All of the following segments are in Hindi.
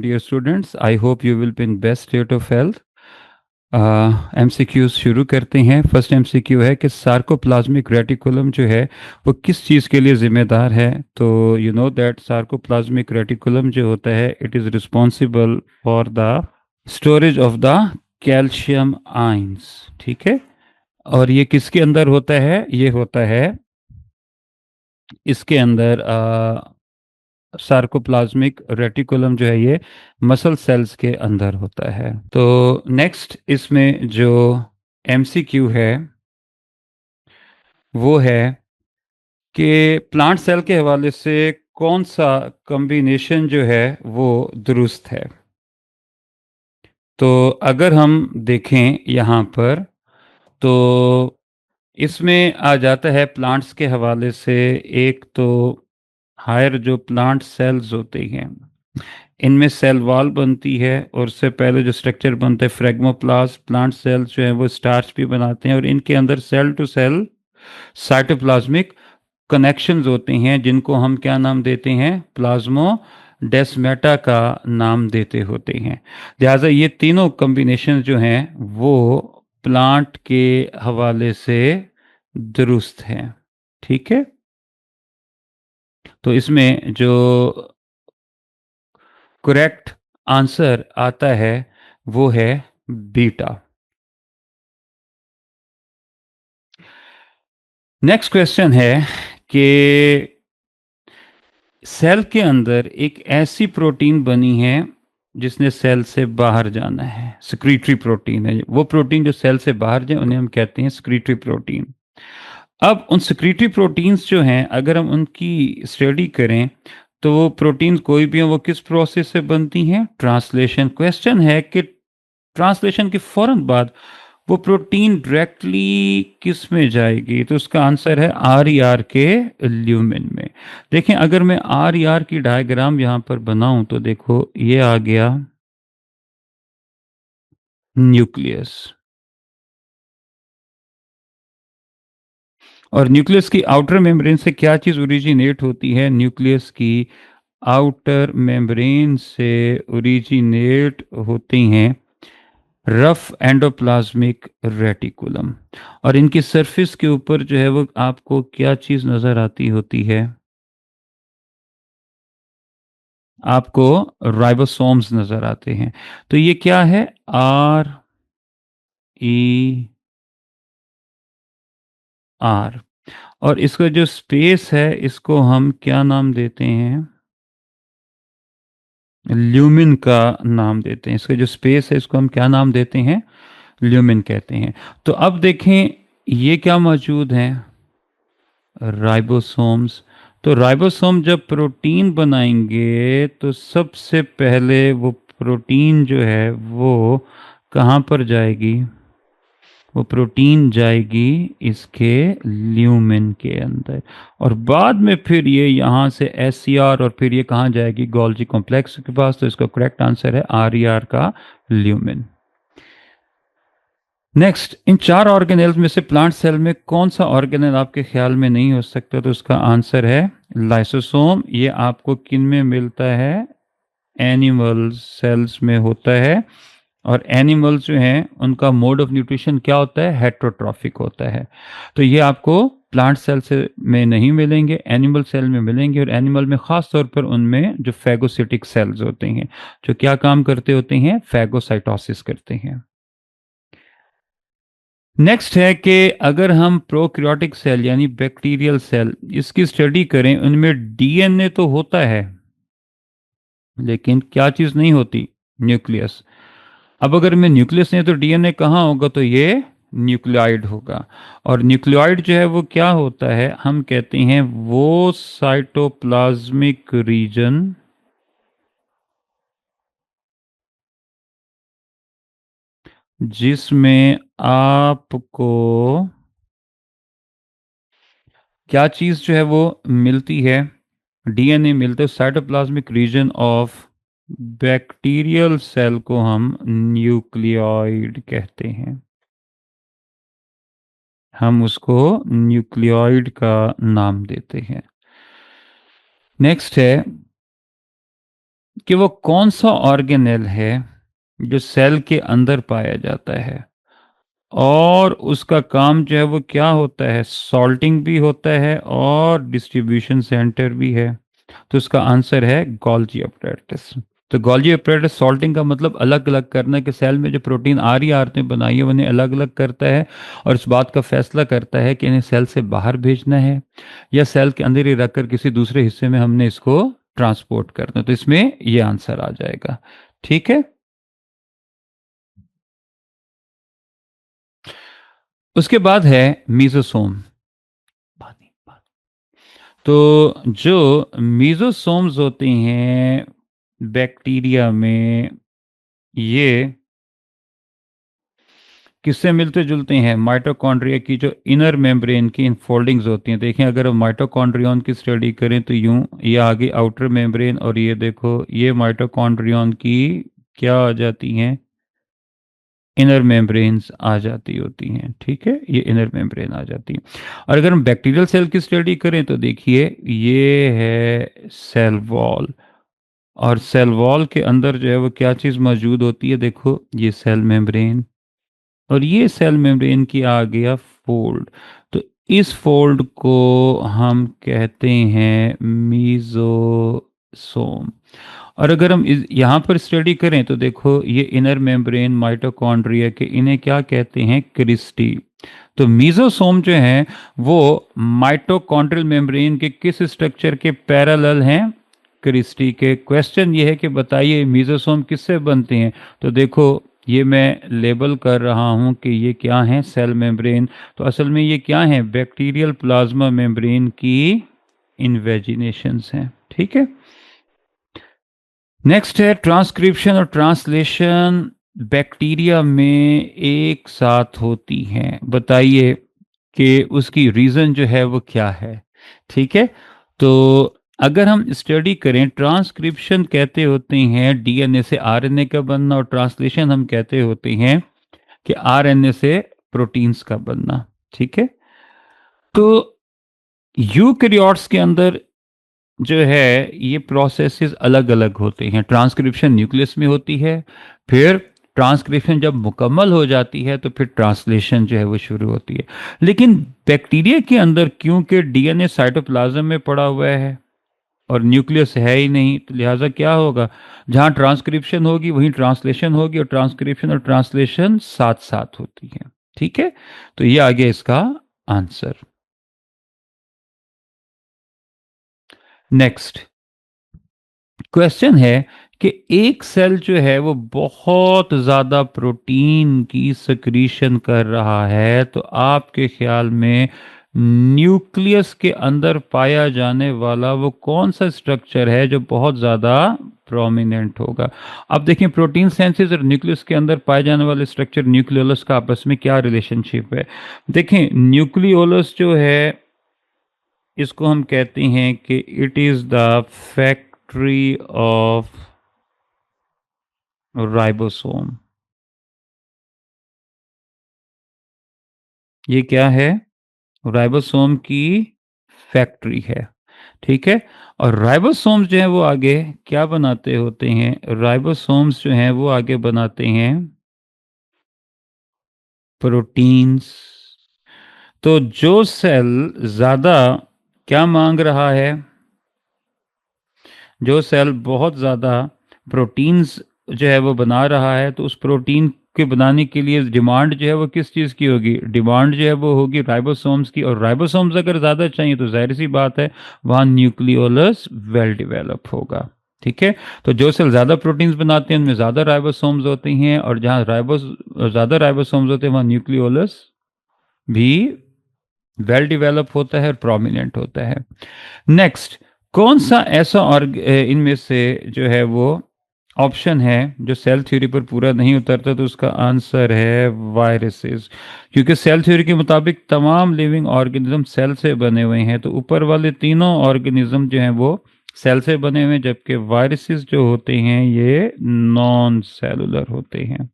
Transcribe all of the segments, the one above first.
dear students. I hope you will be in best state of health. MCQs शुरू करते हैं. फर्स्ट MCQ है कि सार्कोप्लाज्मिक रेटिकुलम जो है वो किस चीज़ के लिए ज़िम्मेदार है. तो you know that sarcoplasmic reticulum जो होता है it is responsible for the storage of the calcium ions. ठीक है. और ये किसके अंदर होता है? ये होता है इसके अंदर सार्कोप्लाज्मिक रेटिकुलम जो है ये मसल सेल्स के अंदर होता है. तो नेक्स्ट इसमें जो MCQ है वो है कि प्लांट सेल के हवाले से कौन सा कॉम्बिनेशन जो है वो दुरुस्त है. तो अगर हम देखें यहाँ पर तो इसमें आ जाता है प्लांट्स के हवाले से. एक तो हायर जो प्लांट सेल्स होते हैं इनमें सेल वॉल बनती है और उससे पहले जो स्ट्रक्चर बनता है फ्रेगमोप्लास्ट. प्लांट सेल्स जो हैं वो स्टार्च भी बनाते हैं और इनके अंदर cell to cell cytoplasmic connections होते हैं जिनको हम क्या नाम देते हैं? प्लाज्मोडेस्माटा का नाम देते होते हैं. लिहाजा ये तीनों कॉम्बिनेशन जो हैं वो प्लांट के हवाले से दुरुस्त हैं. ठीक है. तो इसमें जो करेक्ट आंसर आता है वो है बीटा. नेक्स्ट क्वेश्चन है कि सेल के अंदर एक ऐसी प्रोटीन बनी है जिसने सेल से बाहर जाना है. सिक्रीटरी प्रोटीन है. वो प्रोटीन जो सेल से बाहर जाए उन्हें हम कहते हैं सिक्रीटरी प्रोटीन. अब उन सिक्रीटरी प्रोटीन्स जो हैं अगर हम उनकी स्टडी करें तो वो प्रोटीन कोई भी हो वो किस प्रोसेस से बनती हैं? ट्रांसलेशन. क्वेश्चन है कि ट्रांसलेशन के फौरन बाद वो प्रोटीन डायरेक्टली किस में जाएगी? तो उसका आंसर है RER के ल्यूमिन में. देखें अगर मैं RER की डायग्राम यहाँ पर बनाऊं तो देखो ये आ गया न्यूक्लियस. और न्यूक्लियस की आउटर मेम्ब्रेन से क्या चीज़ ओरिजिनेट होती है? न्यूक्लियस की आउटर मेम्ब्रेन से ओरिजिनेट होती हैं रफ एंडोप्लाज्मिक रेटिकुलम. और इनकी सरफेस के ऊपर जो है वो आपको क्या चीज़ नज़र आती होती है? आपको राइबोसोम्स नज़र आते हैं. तो ये क्या है? RER. और इसका जो स्पेस है इसको हम क्या नाम देते हैं? ल्यूमिन का नाम देते हैं. इसका जो स्पेस है इसको हम क्या नाम देते हैं? ल्यूमिन कहते हैं. तो अब देखें ये क्या मौजूद हैं? राइबोसोम्स. तो राइबोसोम जब प्रोटीन बनाएंगे तो सबसे पहले वो प्रोटीन जो है वो कहाँ पर जाएगी? वो प्रोटीन जाएगी इसके ल्यूमिन के अंदर. और बाद में फिर ये यहाँ से SCR और फिर ये कहाँ जाएगी? गोल्जी कॉम्प्लेक्स के पास. तो इसका करेक्ट आंसर है RER का ल्यूमिन. नेक्स्ट, इन चार ऑर्गेनेल्स में से प्लांट सेल में कौन सा ऑर्गेनेल आपके ख्याल में नहीं हो सकता? तो उसका आंसर है लाइसोसोम. ये आपको किन में मिलता है? एनिमल सेल्स में होता है. और एनिमल्स जो हैं उनका मोड ऑफ न्यूट्रिशन क्या होता है? हेट्रोट्रॉफिक होता है. तो ये आपको प्लांट सेल से में नहीं मिलेंगे, एनिमल सेल में मिलेंगे. और एनिमल में ख़ास तौर पर उनमें जो फैगोसिटिक सेल्स होते हैं जो क्या काम करते होते हैं? फैगोसाइटोसिस करते हैं. नेक्स्ट है कि अगर हम प्रोकैरियोटिक सेल यानी बैक्टीरियल सेल इसकी स्टडी करें उनमें DNA तो होता है लेकिन क्या चीज़ नहीं होती? न्यूक्लियस. अब अगर में न्यूक्लियस नहीं तो DNA कहाँ होगा? तो ये न्यूक्लियोइड होगा. और न्यूक्लियोइड जो है वो क्या होता है? हम कहते हैं वो साइटोप्लाज्मिक रीजन जिसमें आपको क्या चीज़ जो है वो मिलती है? DNA मिलता है. Cytoplasmic region of bacterial cell को हम न्यूक्लियोइड कहते हैं. हम उसको न्यूक्लियोइड का नाम देते हैं. नेक्स्ट है कि वो कौन सा ऑर्गेनेल है जो सेल के अंदर पाया जाता है और उसका काम जो है वो क्या होता है, सॉल्टिंग भी होता है और डिस्ट्रीब्यूशन सेंटर भी है। तो इसका आंसर है गोल्जी अपरेटस। तो गोल्जी अपरेटस सॉल्टिंग का मतलब अलग अलग करना, कि सेल में जो प्रोटीन आर या आरते बनाई है उन्हें अलग अलग करता है और इस बात का फैसला करता है कि इन्हें सेल से बाहर भेजना है या सेल के अंदर ही रखकर किसी दूसरे हिस्से में हमने इसको ट्रांसपोर्ट करना है। तो इसमें ये आंसर आ जाएगा। ठीक है। उसके बाद है मीजोसोम। तो जो मीजोसोम्स होते हैं बैक्टीरिया में, ये किससे मिलते जुलते हैं, माइटोकॉन्ड्रिया की जो इनर मेम्ब्रेन की इनफोल्डिंग्स होती हैं। देखें, अगर हम माइटोकॉन्ड्रियन की स्टडी करें तो यूं ये आगे आउटर मेम्ब्रेन, और ये देखो ये माइटोकॉन्ड्रियन की क्या आ जाती हैं, इनर मेम्ब्रेन्स आ जाती होती हैं। ठीक है, ये इनर मेम्ब्रेन आ जाती हैं। और अगर हम बैक्टीरियल सेल की स्टडी करें तो देखिए ये है सेल वॉल, और सेल वॉल के अंदर जो है वो क्या चीज़ मौजूद होती है, देखो ये सेल मेम्ब्रेन, और ये सेल मेम्ब्रेन की आ गया फोल्ड। तो इस फोल्ड को हम कहते हैं मीजोसोम। और अगर हम यहाँ पर स्टडी करें तो देखो ये इनर मेम्ब्रेन माइटोकॉन्ड्रिया के, इन्हें क्या कहते हैं, क्रिस्टी। तो मीजोसोम जो है वो माइटोकॉन्ड्रियल मेम्ब्रेन के किस स्ट्रक्चर के पैरेलल हैं, क्रिस्टी के। क्वेश्चन ये है कि बताइए मीजोसोम किससे बनते हैं। तो देखो ये मैं लेबल कर रहा हूं कि ये क्या है, सेल मेम्ब्रेन। तो असल में ये क्या है, बैक्टीरियल प्लाज्मा मेम्ब्रेन की इन्वेजिनेशंस हैं। ठीक है। नेक्स्ट है ट्रांसक्रिप्शन और ट्रांसलेशन बैक्टीरिया में एक साथ होती हैं। बताइए कि उसकी रीज़न जो है वो क्या है। ठीक है। तो अगर हम स्टडी करें, ट्रांसक्रिप्शन कहते होते हैं डीएनए से आरएनए का बनना, और ट्रांसलेशन हम कहते होते हैं कि आरएनए से प्रोटीन्स का बनना। ठीक है। तो यूकैरियोट्स के अंदर जो है ये प्रोसेसेस अलग अलग होते हैं। ट्रांसक्रिप्शन न्यूक्लियस में होती है, फिर ट्रांसक्रिप्शन जब मुकम्मल हो जाती है तो फिर ट्रांसलेशन जो है वो शुरू होती है। लेकिन बैक्टीरिया के अंदर क्योंकि डीएनए साइटोप्लाज्म में पड़ा हुआ है और न्यूक्लियस है ही नहीं, तो लिहाजा क्या होगा, जहाँ ट्रांसक्रिप्शन होगी वहीं ट्रांसलेशन होगी, और ट्रांसक्रिप्शन और ट्रांसलेशन साथ साथ होती है। ठीक है। तो ये आ गया इसका आंसर। नेक्स्ट क्वेश्चन है कि एक सेल जो है वो बहुत ज़्यादा प्रोटीन की सक्रीशन कर रहा है, तो आपके ख्याल में न्यूक्लियस के अंदर पाया जाने वाला वो कौन सा स्ट्रक्चर है जो बहुत ज़्यादा प्रोमिनेंट होगा। अब देखें, प्रोटीन सेंसेस और न्यूक्लियस के अंदर पाए जाने वाले स्ट्रक्चर न्यूक्लियोलस का आपस में क्या रिलेशनशिप है। देखें, न्यूक्लियोलस जो है इसको हम कहते हैं कि it is the factory of ribosome. ये क्या है, राइबोसोम की फैक्ट्री है। ठीक है। और राइबोसोम्स जो है वो आगे क्या बनाते होते हैं, राइबोसोम्स जो हैं वो आगे बनाते हैं प्रोटीन्स। तो जो सेल ज़्यादा क्या मांग रहा है, जो सेल बहुत ज़्यादा प्रोटीन्स जो है वो बना रहा है, तो उस प्रोटीन के बनाने के लिए डिमांड जो है वो किस चीज़ की होगी, डिमांड जो है वो होगी राइबोसोम्स की। और राइबोसोम्स अगर ज़्यादा चाहिए तो जाहिर सी बात है वहाँ न्यूक्लियोलस वेल डेवलप होगा। ठीक है। तो जो सेल ज़्यादा प्रोटीन्स बनाते हैं उनमें ज़्यादा राइबोसोम्स होते हैं, और जहाँ ज़्यादा राइबोसोम्स होते हैं वहाँ न्यूक्लियोलस भी वेल डेवलप होता है और प्रोमिनेंट होता है। नेक्स्ट, कौन सा ऐसा ऑर्ग इनमें से जो है वो ऑप्शन है जो सेल थ्योरी पर पूरा नहीं उतरता, तो उसका आंसर है वायरसेस। क्योंकि सेल थ्योरी के मुताबिक तमाम लिविंग ऑर्गेनिज्म सेल से बने हुए हैं, तो ऊपर वाले तीनों ऑर्गेनिज्म जो हैं वो सेल से बने हुए हैं, जबकि वायरसेस जो होते हैं ये नॉन सेलुलर होते हैं।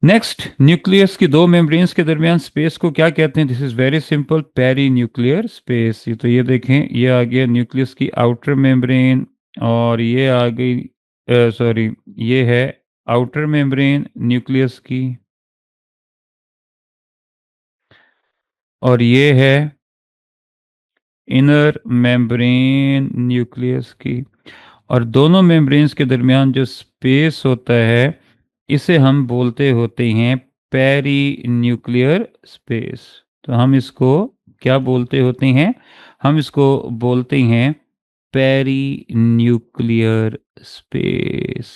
नेक्स्ट, न्यूक्लियस की दो मेम्ब्रेन्स के दरमियान स्पेस को क्या कहते हैं। This is very simple, perinuclear space. तो ये देखें, ये आ गया न्यूक्लियस की आउटर मेम्ब्रेन और ये आ गई, सॉरी, ये है आउटर मेम्ब्रेन न्यूक्लियस की, और ये है इनर मेम्ब्रेन न्यूक्लियस की। और दोनों मेम्ब्रेन्स के दरमियान जो स्पेस होता है, इसे हम बोलते होते हैं पेरी न्यूक्लियर स्पेस। तो हम इसको क्या बोलते होते हैं? हम इसको बोलते हैं पेरी न्यूक्लियर स्पेस।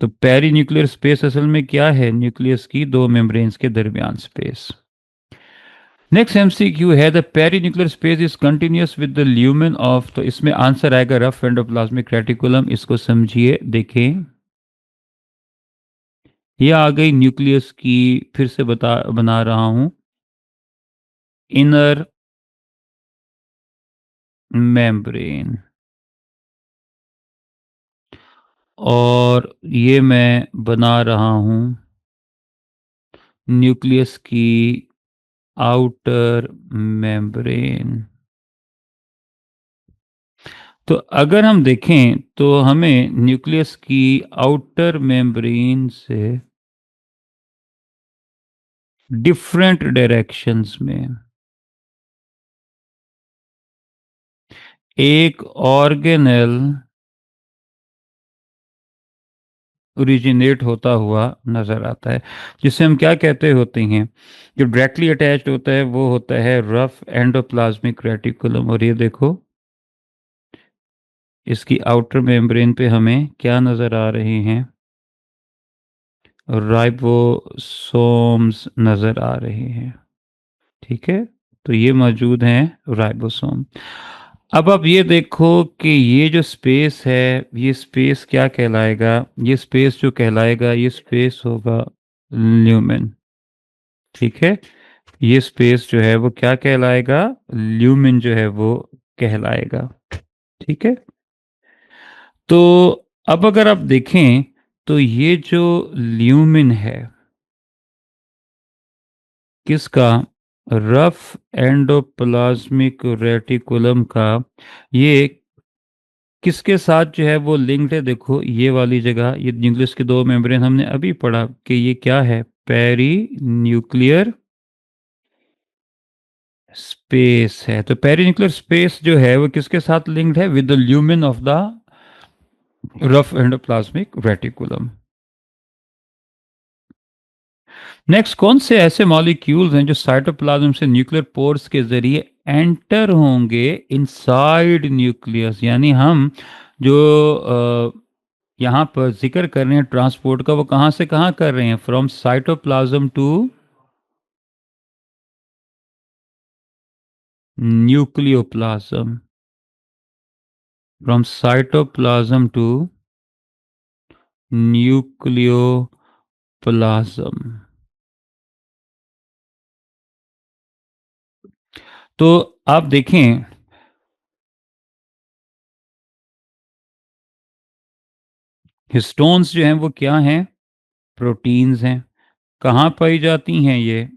तो पेरी न्यूक्लियर स्पेस असल में क्या है? न्यूक्लियस की दो मेम्ब्रेन्स के दरमियान स्पेस। नेक्स्ट एमसीक्यू है, the perinuclear space is continuous with the lumen of. तो इसमें आंसर आएगा रफ एंडोप्लाज्मिक रेटिकुलम। इसको समझिए, देखें। ये आ गई न्यूक्लियस की, फिर से बना रहा हूं, इनर मेम्ब्रेन। और ये मैं बना रहा हूं न्यूक्लियस की आउटर मेम्ब्रेन। तो अगर हम देखें तो हमें न्यूक्लियस की आउटर मेम्ब्रेन से डिफरेंट डायरेक्शंस में एक ऑर्गेनेल ओरिजिनेट होता हुआ नजर आता है, जिसे हम क्या कहते होते हैं? जो डायरेक्टली अटैच्ड होता है वो होता है रफ एंडोप्लाज्मिक रेटिकुलम। और ये देखो, इसकी आउटर मेम्ब्रेन पे हमें क्या नजर आ रहे हैं? राइबोसोम्स नजर आ रहे हैं। ठीक है, तो ये मौजूद हैं राइबोसोम। अब आप ये देखो कि ये जो स्पेस है, ये स्पेस क्या कहलाएगा? ये स्पेस जो कहलाएगा, ये स्पेस होगा ल्यूमेन। ठीक है, ये स्पेस जो है वो क्या कहलाएगा? ल्यूमेन जो है वो कहलाएगा। ठीक है, तो अब अगर आप देखें तो ये जो ल्यूमेन है किसका? रफ एंडोप्लाज्मिक रेटिकुलम का। ये किसके साथ जो है वो लिंक्ड है? देखो, ये वाली जगह, ये न्यूक्लियस के दो मेम्ब्रेन, हमने अभी पढ़ा कि ये क्या है? पेरी न्यूक्लियर स्पेस है। तो पेरी न्यूक्लियर स्पेस जो है वो किसके साथ लिंक्ड है? With the lumen of the rough endoplasmic reticulum. Next, कौन से ऐसे मॉलिक्यूल्स हैं जो साइटोप्लाज्म से न्यूक्लियर पोर्स के जरिए एंटर होंगे इनसाइड न्यूक्लियस? यानी हम जो यहाँ पर जिक्र कर रहे हैं ट्रांसपोर्ट का, वो कहाँ से कहाँ कर रहे हैं? From cytoplasm to nucleoplasm. From cytoplasm to nucleoplasm. तो आप देखें, हिस्टोन्स जो हैं वो क्या हैं? प्रोटीन्स हैं। कहाँ पाई जाती हैं ये?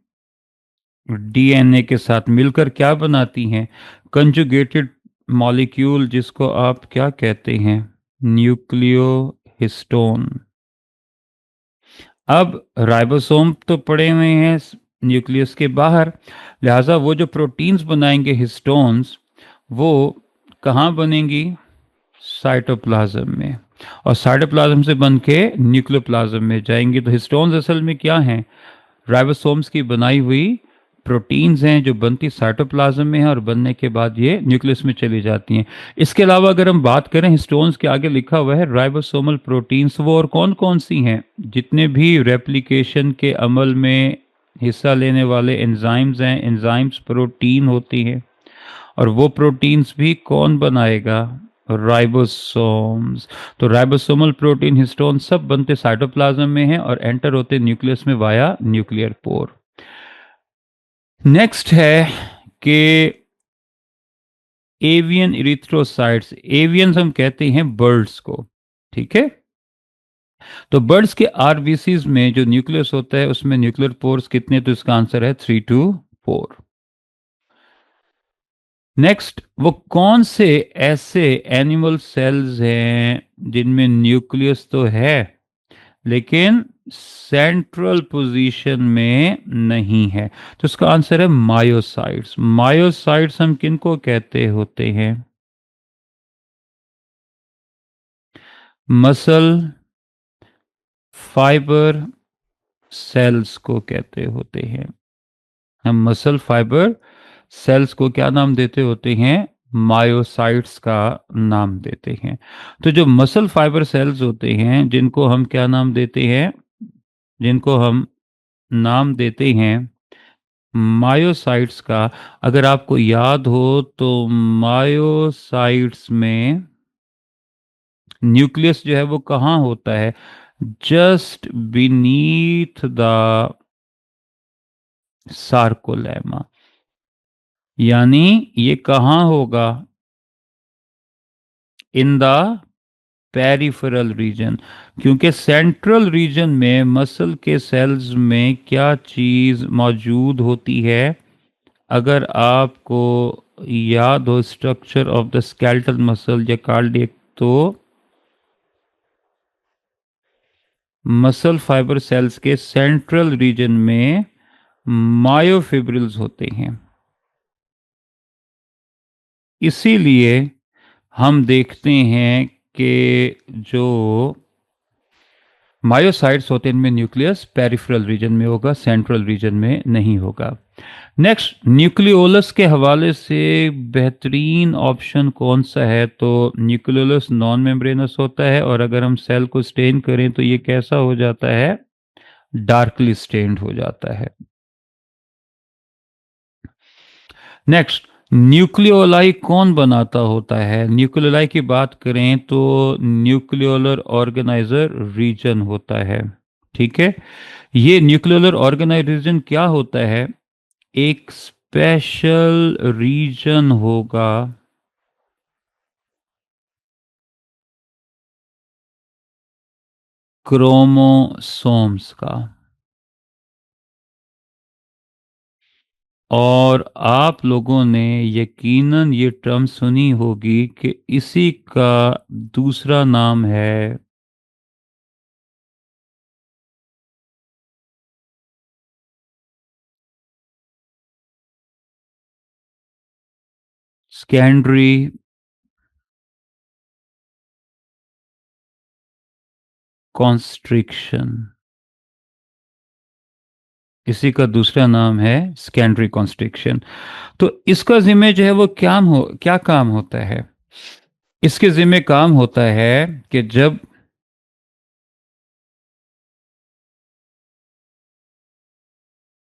डीएनए के साथ मिलकर क्या बनाती हैं? कंजुगेटेड मॉलिक्यूल, जिसको आप क्या कहते हैं? Nucleo histone. अब राइबोसोम तो पड़े हुए हैं न्यूक्लियस के बाहर, लिहाजा वो जो प्रोटीन्स बनाएंगे हिस्टोन्स, वो कहाँ बनेंगी? साइटोप्लाज्म में। और साइटोप्लाज्म से बन के न्यूक्लियोप्लाज्म में जाएंगी। तो हिस्टोन्स असल में क्या हैं? राइबोसोम्स की बनाई हुई प्रोटीन्स हैं जो बनती साइटोप्लाज्म में है, और बनने के बाद ये न्यूक्लियस में चली जाती हैं। इसके अलावा अगर हम बात करें, हिस्टोन्स के आगे लिखा हुआ है राइबोसोमल प्रोटीन्स। वो और कौन कौन सी हैं? जितने भी रेप्लिकेशन के अमल में हिस्सा लेने वाले एंजाइम्स हैं, एंजाइम्स प्रोटीन होती हैं। और वो प्रोटीन्स भी कौन बनाएगा? राइबोसोम्स। तो राइबोसोमल प्रोटीन, हिस्टोन, सब बनते साइटोप्लाज्म में हैं और एंटर होते न्यूक्लियस में वाया न्यूक्लियर पोर। नेक्स्ट है कि एवियन इरिथ्रोसाइट्स। एवियंस हम कहते हैं बर्ड्स को। ठीक है, तो बर्ड्स के आरबीसीज में जो न्यूक्लियस होता है उसमें न्यूक्लियर पोर्स कितने? तो इसका आंसर है 3 to 4। नेक्स्ट, वो कौन से ऐसे एनिमल सेल्स हैं जिनमें न्यूक्लियस तो है लेकिन सेंट्रल पोजीशन में नहीं है? तो इसका आंसर है मायोसाइट्स। मायोसाइट्स हम किनको कहते होते हैं? मसल फाइबर सेल्स को कहते होते हैं। हम मसल फाइबर सेल्स को क्या नाम देते होते हैं? मायोसाइट्स का नाम देते हैं। तो जो मसल फाइबर सेल्स होते हैं जिनको हम क्या नाम देते हैं? जिनको हम नाम देते हैं मायोसाइट्स का। अगर आपको याद हो तो मायोसाइट्स में न्यूक्लियस जो है वो कहाँ होता है? Just beneath the sarcolemma. यानी ये कहाँ होगा? In the peripheral region. क्योंकि सेंट्रल रीजन में मसल के सेल्स में क्या चीज मौजूद होती है? अगर आपको याद हो structure of the skeletal muscle या कार्डियक, तो मसल फाइबर सेल्स के सेंट्रल रीजन में मायोफिब्रिल्स होते हैं। इसीलिए हम देखते हैं कि जो मायोसाइट्स होते हैं इनमें न्यूक्लियस पेरिफेरल रीजन में होगा, सेंट्रल रीजन में नहीं होगा। नेक्स्ट, न्यूक्लियोलस के हवाले से बेहतरीन ऑप्शन कौन सा है? तो न्यूक्लियोलस नॉन मेम्ब्रेनस होता है और अगर हम सेल को स्टेन करें तो ये कैसा हो जाता है? डार्कली स्टेन्ड हो जाता है। नेक्स्ट, न्यूक्लियोलाई कौन बनाता होता है? न्यूक्लियोलाई की बात करें तो न्यूक्लियोलर ऑर्गेनाइजर रीजन होता है। ठीक है, ये न्यूक्लियोलर ऑर्गेनाइजर रीजन क्या होता है? एक स्पेशल रीजन होगा क्रोमोसोम्स का। और आप लोगों ने यकीनन ये टर्म सुनी होगी कि इसी का दूसरा नाम है सेकेंडरी कॉन्स्ट्रिक्शन। इसी का दूसरा नाम है सेकेंडरी कॉन्स्ट्रिक्शन। तो इसका जिम्मे जो है वो क्या काम होता है? इसके जिम्मे काम होता है कि जब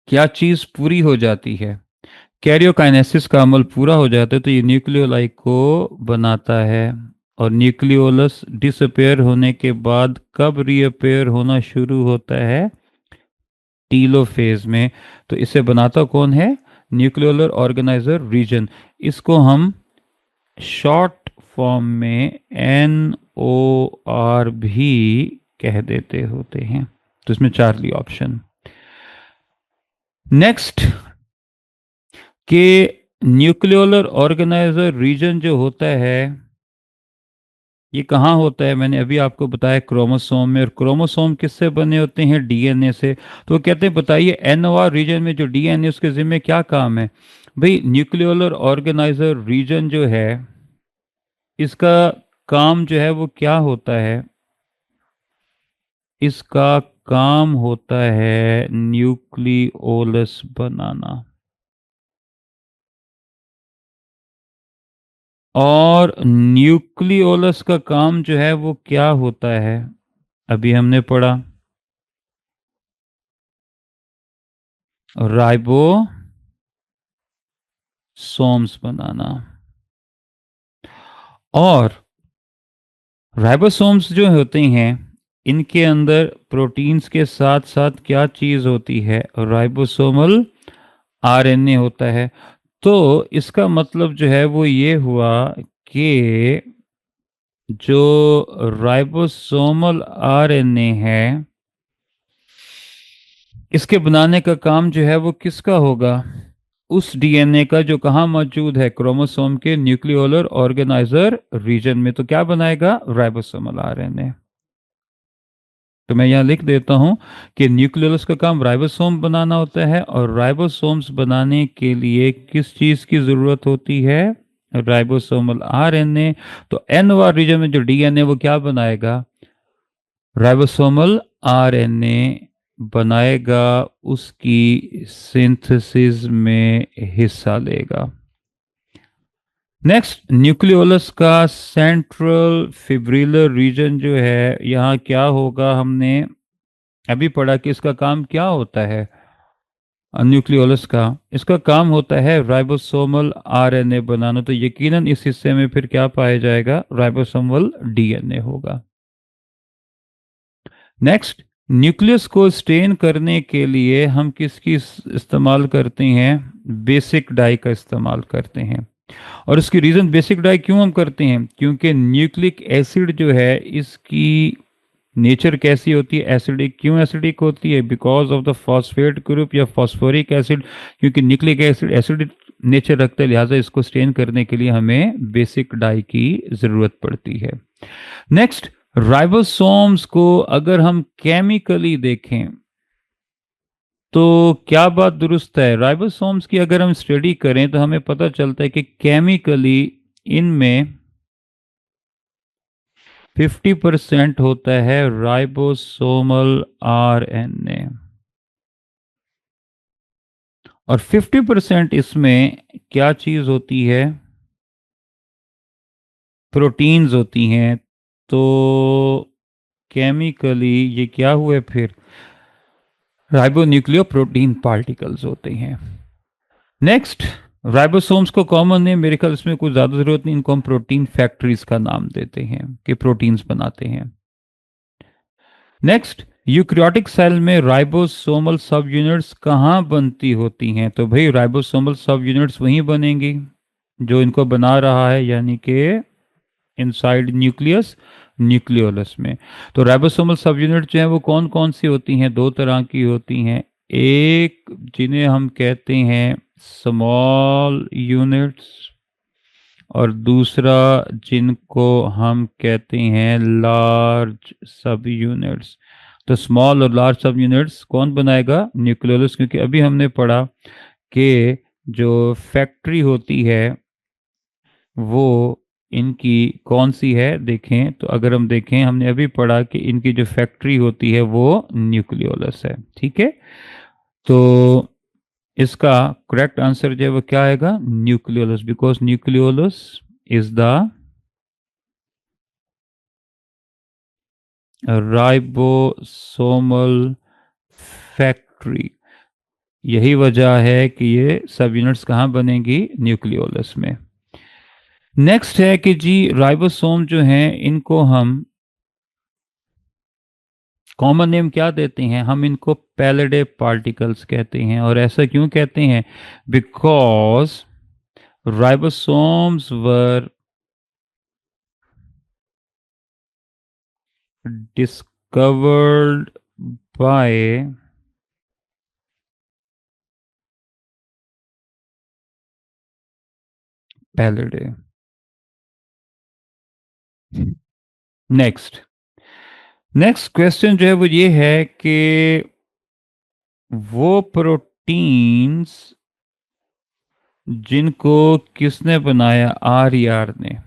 क्या चीज पूरी हो जाती है, कैरियोकाइनेसिस का अमल पूरा हो जाता है, तो ये न्यूक्लियोलाई को बनाता है। और न्यूक्लियोलस डिसअपेयर होने के बाद कब रीअपेयर होना शुरू होता है? टीलोफेज में। तो इसे बनाता कौन है? Nucleolar organizer region. इसको हम शॉर्ट फॉर्म में NOR भी कह देते होते हैं। तो इसमें चार्ली ऑप्शन। नेक्स्ट, के न्यूक्लियोलर ऑर्गेनाइजर रीजन जो होता है ये कहाँ होता है? मैंने अभी आपको बताया क्रोमोसोम में। और क्रोमोसोम किससे बने होते हैं? DNA से। तो वो कहते हैं बताइए NOR रीजन में जो DNA उसके जिम्मे क्या काम है? भाई न्यूक्लियोलर ऑर्गेनाइजर रीजन जो है इसका काम जो है वो क्या होता है? इसका काम होता है न्यूक्लियोलस बनाना। और न्यूक्लियोलस का काम जो है वो क्या होता है? अभी हमने पढ़ा राइबोसोम्स बनाना। और राइबोसोम्स जो होते हैं इनके अंदर प्रोटीन्स के साथ साथ क्या चीज होती है? राइबोसोमल RNA होता है। तो इसका मतलब जो है वो ये हुआ कि जो राइबोसोमल RNA है इसके बनाने का काम जो है वो किसका होगा? उस डीएनए का जो कहाँ मौजूद है, क्रोमोसोम के न्यूक्लियोलर ऑर्गेनाइजर रीजन में, तो क्या बनाएगा, राइबोसोमल आरएनए। तो मैं यहाँ लिख देता हूँ कि न्यूक्लियोलस का काम राइबोसोम बनाना होता है, और राइबोसोम्स बनाने के लिए किस चीज की जरूरत होती है, राइबोसोमल आरएनए। तो एन वार रीजन में जो डीएनए वो क्या बनाएगा, राइबोसोमल आरएनए बनाएगा, उसकी सिंथेसिस में हिस्सा लेगा। नेक्स्ट, न्यूक्लियोलस का सेंट्रल फिब्रिलर रीजन जो है, यहाँ क्या होगा, हमने अभी पढ़ा कि इसका काम क्या होता है, न्यूक्लियोलस का, इसका काम होता है राइबोसोमल आरएनए बनाना। तो यकीनन इस हिस्से में फिर क्या पाया जाएगा, राइबोसोमल डीएनए होगा। नेक्स्ट, न्यूक्लियस को स्टेन करने के लिए हम किसकी इस्तेमाल करते हैं, बेसिक डाई का इस्तेमाल करते हैं। और इसकी रीजन बेसिक डाई क्यों हम करते हैं, क्योंकि न्यूक्लिक एसिड जो है इसकी नेचर कैसी होती है, एसिडिक। क्यों एसिडिक होती है, because of the phosphate group या फॉस्फोरिक एसिड। क्योंकि न्यूक्लिक एसिड एसिडिक नेचर रखता है, लिहाजा इसको स्टेन करने के लिए हमें बेसिक डाई की जरूरत पड़ती है। नेक्स्ट, राइबोसोम्स को अगर हम केमिकली देखें तो क्या बात दुरुस्त है, राइबोसोम्स की अगर हम स्टडी करें तो हमें पता चलता है कि केमिकली इनमें 50% होता है राइबोसोमल आरएनए, और 50% इसमें क्या चीज होती है, प्रोटीन्स होती हैं। तो केमिकली ये क्या हुए फिर, राइबोन्यूक्लियोप्रोटीन पार्टिकल्स होते हैं। नेक्स्ट, राइबोसोम्स को कॉमन नेम, मेरे ख्याल इसमें कुछ ज्यादा जरूरत नहीं, इनको हम प्रोटीन फैक्ट्रीज का नाम देते हैं कि प्रोटीन्स बनाते हैं। नेक्स्ट, यूकैरियोटिक सेल में राइबोसोमल सब यूनिट्स कहाँ बनती होती हैं, तो भाई राइबोसोमल सब यूनिट्स वहीं बनेंगी जो इनको बना रहा है, यानी कि इनसाइड न्यूक्लियस, न्यूक्लियोलस में। तो राइबोसोमल सब यूनिट जो है वो कौन कौन सी होती हैं, दो तरह की होती हैं। एक जिन्हें हम कहते हैं स्मॉल यूनिट्स, और दूसरा जिनको हम कहते हैं लार्ज सब यूनिट्स। तो स्मॉल और लार्ज सब यूनिट्स कौन बनाएगा, न्यूक्लियोलस। क्योंकि अभी हमने पढ़ा कि जो फैक्ट्री होती है वो इनकी कौन सी है, देखें तो अगर हम देखें, हमने अभी पढ़ा कि इनकी जो फैक्ट्री होती है वो न्यूक्लियोलस है, ठीक है। तो इसका करेक्ट आंसर जो है वो क्या आएगा, nucleolus, because nucleolus is the ribosomal factory. यही वजह है कि ये सब यूनिट्स कहाँ बनेंगी, न्यूक्लियोलस में। नेक्स्ट है कि जी राइबोसोम जो हैं इनको हम कॉमन नेम क्या देते हैं, हम इनको पैलेडे पार्टिकल्स कहते हैं। और ऐसा क्यों कहते हैं, because ribosomes were discovered by Palade. Next, next question जो है वो ये है कि वो प्रोटीन्स जिनको किसने बनाया, आर ने।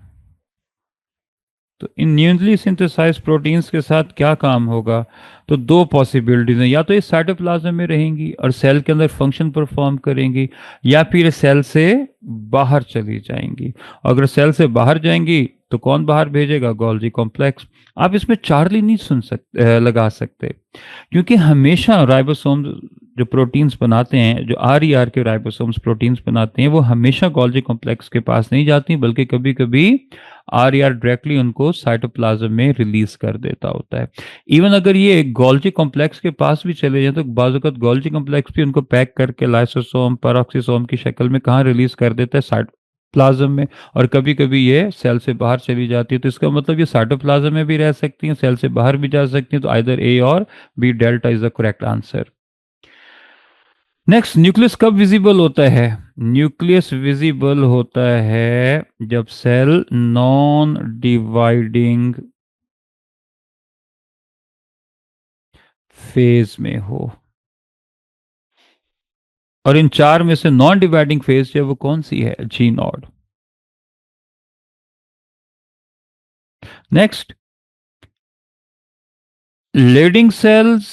तो इन न्यूली सिंथेसाइज प्रोटीन्स के साथ क्या काम होगा, तो दो पॉसिबिलिटीज हैं, या तो ये साइटोप्लाज्म में रहेंगी और सेल के अंदर फंक्शन परफॉर्म करेंगी, या फिर सेल से बाहर चली जाएंगी। अगर सेल से बाहर जाएंगी तो कौन बाहर भेजेगा, गोल्जी कॉम्प्लेक्स। आप इसमें चार्ली नहीं लगा सकते, क्योंकि हमेशा राइबोसोम जो प्रोटीन्स बनाते हैं, जो आर के राइबोसोम्स प्रोटीन्स बनाते हैं, वो हमेशा गोल्जी कॉम्प्लेक्स के पास नहीं जाती, बल्कि कभी कभी आर डायरेक्टली उनको साइटोप्लाज्म में रिलीज कर देता होता है। इवन अगर ये गोल्जी कॉम्प्लेक्स के पास भी चले जाए तो बाजुकत गोल्जी कॉम्प्लेक्स भी उनको पैक करके लाइसोसोम पेरोक्सिसोम की शक्ल में कहाँ रिलीज कर देता है, साइटोप्लाज्म में। और कभी कभी ये सेल से बाहर चली जाती है, तो इसका मतलब ये साइटोप्लाज्म में भी रह सकती हैं, सेल से बाहर भी जा सकती हैं। तो आइदर ए और B, delta is the correct answer. Next, nucleus कब विजिबल होता है? न्यूक्लियस विजिबल होता है जब सेल नॉन डिवाइडिंग फेज में हो। और इन चार में से नॉन डिवाइडिंग फेज जो है वो कौन सी है? जी नॉड। नेक्स्ट, लेडिंग सेल्स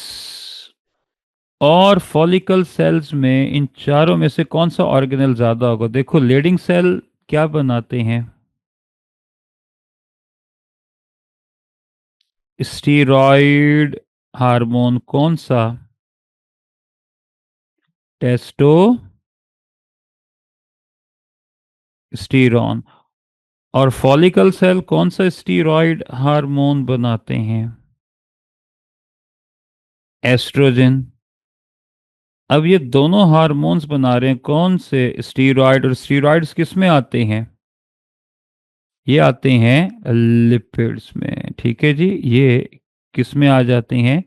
और फॉलिकल सेल्स में, इन चारों में से कौन सा ऑर्गेनल ज्यादा होगा? देखो, लेडिंग सेल क्या बनाते हैं? स्टीरॉयड हार्मोन कौन सा? टेस्टोस्टेरोन। और फॉलिकल सेल कौन सा स्टीरॉयड हार्मोन बनाते हैं? एस्ट्रोजन। अब ये दोनों हार्मोन्स बना रहे हैं कौन से? स्टीरॉयड। और स्टीरॉयड्स किस में आते हैं? ये आते हैं लिपिड्स में। ठीक है जी, ये किस में आ जाते हैं?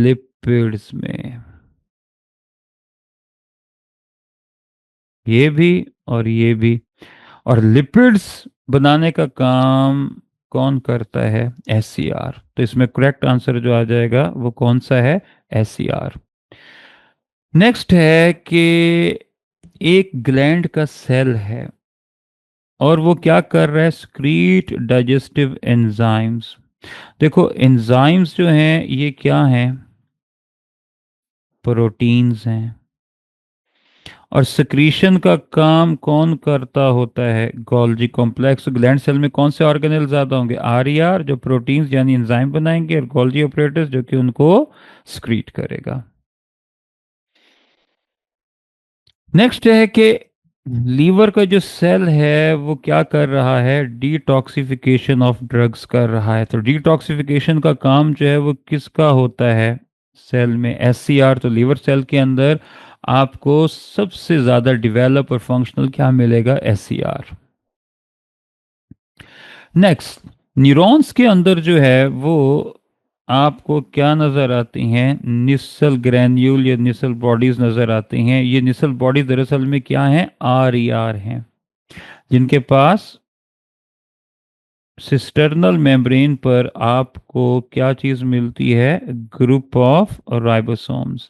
लिपिड्स में। ये भी और ये भी। और लिपिड्स बनाने का काम कौन करता है? एससीआर। तो इसमें करेक्ट आंसर जो आ जाएगा वो कौन सा है? एससीआर। नेक्स्ट है कि एक ग्लैंड का सेल है और वो क्या कर रहा है? स्क्रीट डाइजेस्टिव एंजाइम्स। देखो, एंजाइम्स जो हैं ये क्या हैं? प्रोटीन्स हैं। और सिक्रीशन का काम कौन करता होता है? Golgi complex. ग्लैंड सेल में कौन से ऑर्गेनल ज्यादा होंगे? आरईआर जो प्रोटीन्स यानी एंजाइम बनाएंगे, और गोल्जी ऑपरेटर्स जो कि उनको स्क्रीट करेगा। नेक्स्ट है कि लीवर का जो सेल है वो क्या कर रहा है? डिटॉक्सिफिकेशन ऑफ ड्रग्स कर रहा है। तो डिटॉक्सिफिकेशन का काम जो है वो किसका होता है सेल में? एससीआर। तो लीवर सेल के अंदर आपको सबसे ज्यादा डेवलप और फंक्शनल क्या मिलेगा? एससीआर। नेक्स्ट, न्यूरॉन्स के अंदर जो है वो आपको क्या नजर आती हैं? निसल ग्रैन्यूल या निसल बॉडीज नजर आती हैं। ये निसल बॉडीज दरअसल में क्या हैं? आरईआर हैं, जिनके पास सिस्टर्नल मेम्ब्रेन पर आपको क्या चीज मिलती है? Group of ribosomes.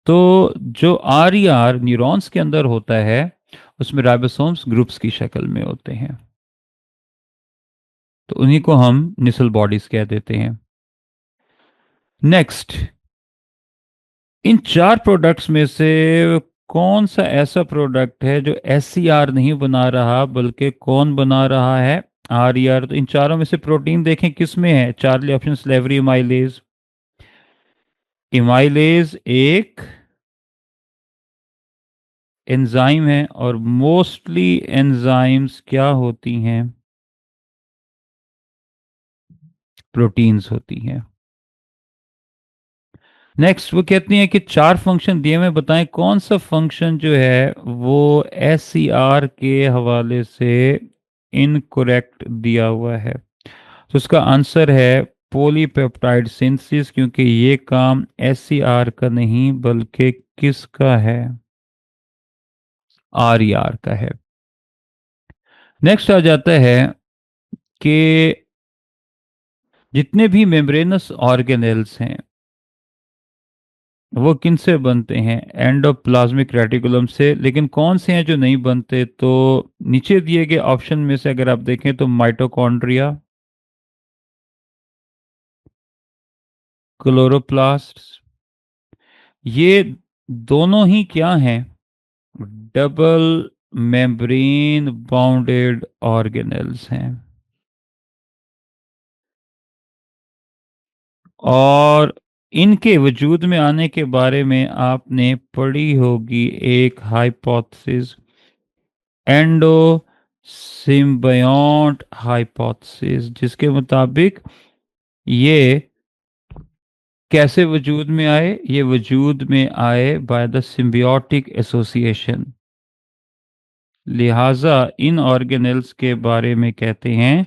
तो जो आरईआर न्यूरॉन्स के अंदर होता है उसमें राइबोसोम्स ग्रुप्स की शक्ल में होते हैं, तो उन्हीं को हम निसल बॉडीज कह देते हैं। नेक्स्ट, इन चार प्रोडक्ट्स में से कौन सा ऐसा प्रोडक्ट है जो एससीआर नहीं बना रहा बल्कि कौन बना रहा है? आरईआर। तो इन चारों में से प्रोटीन देखें किस में है? चार्ली ऑप्शन स्लेवरी इमाइलेज। इमाइलेज एक एंजाइम है और मोस्टली एंजाइम्स क्या होती हैं? प्रोटीन्स होती हैं। नेक्स्ट, वो कहती हैं कि चार फंक्शन दिए हुए, बताएं कौन सा फंक्शन जो है वो एससीआर के हवाले से इनकोरेक्ट दिया हुआ है। तो उसका आंसर है पॉलीपेप्टाइड सिंथेसिस, क्योंकि ये काम एससीआर का नहीं बल्कि किसका है? आरईआर का है। नेक्स्ट आ जाता है कि जितने भी मेम्ब्रेनस ऑर्गेनेल्स हैं वो किन से बनते हैं? एंडोप्लाज्मिक रेटिकुलम से। लेकिन कौन से हैं जो नहीं बनते? तो नीचे दिए गए ऑप्शन में से अगर आप देखें तो माइटोकॉन्ड्रिया, क्लोरोप्लास्ट, ये दोनों ही क्या हैं? डबल मेम्ब्रेन बाउंडेड ऑर्गेनेल्स हैं। और इनके वजूद में आने के बारे में आपने पढ़ी होगी एक हाइपोथेसिस, एंडो सिम्बायोट हाइपोथेसिस, जिसके मुताबिक ये कैसे वजूद में आए? ये वजूद में आए बाय द सिम्बियोटिक एसोसिएशन। लिहाजा इन ऑर्गेनेल्स के बारे में कहते हैं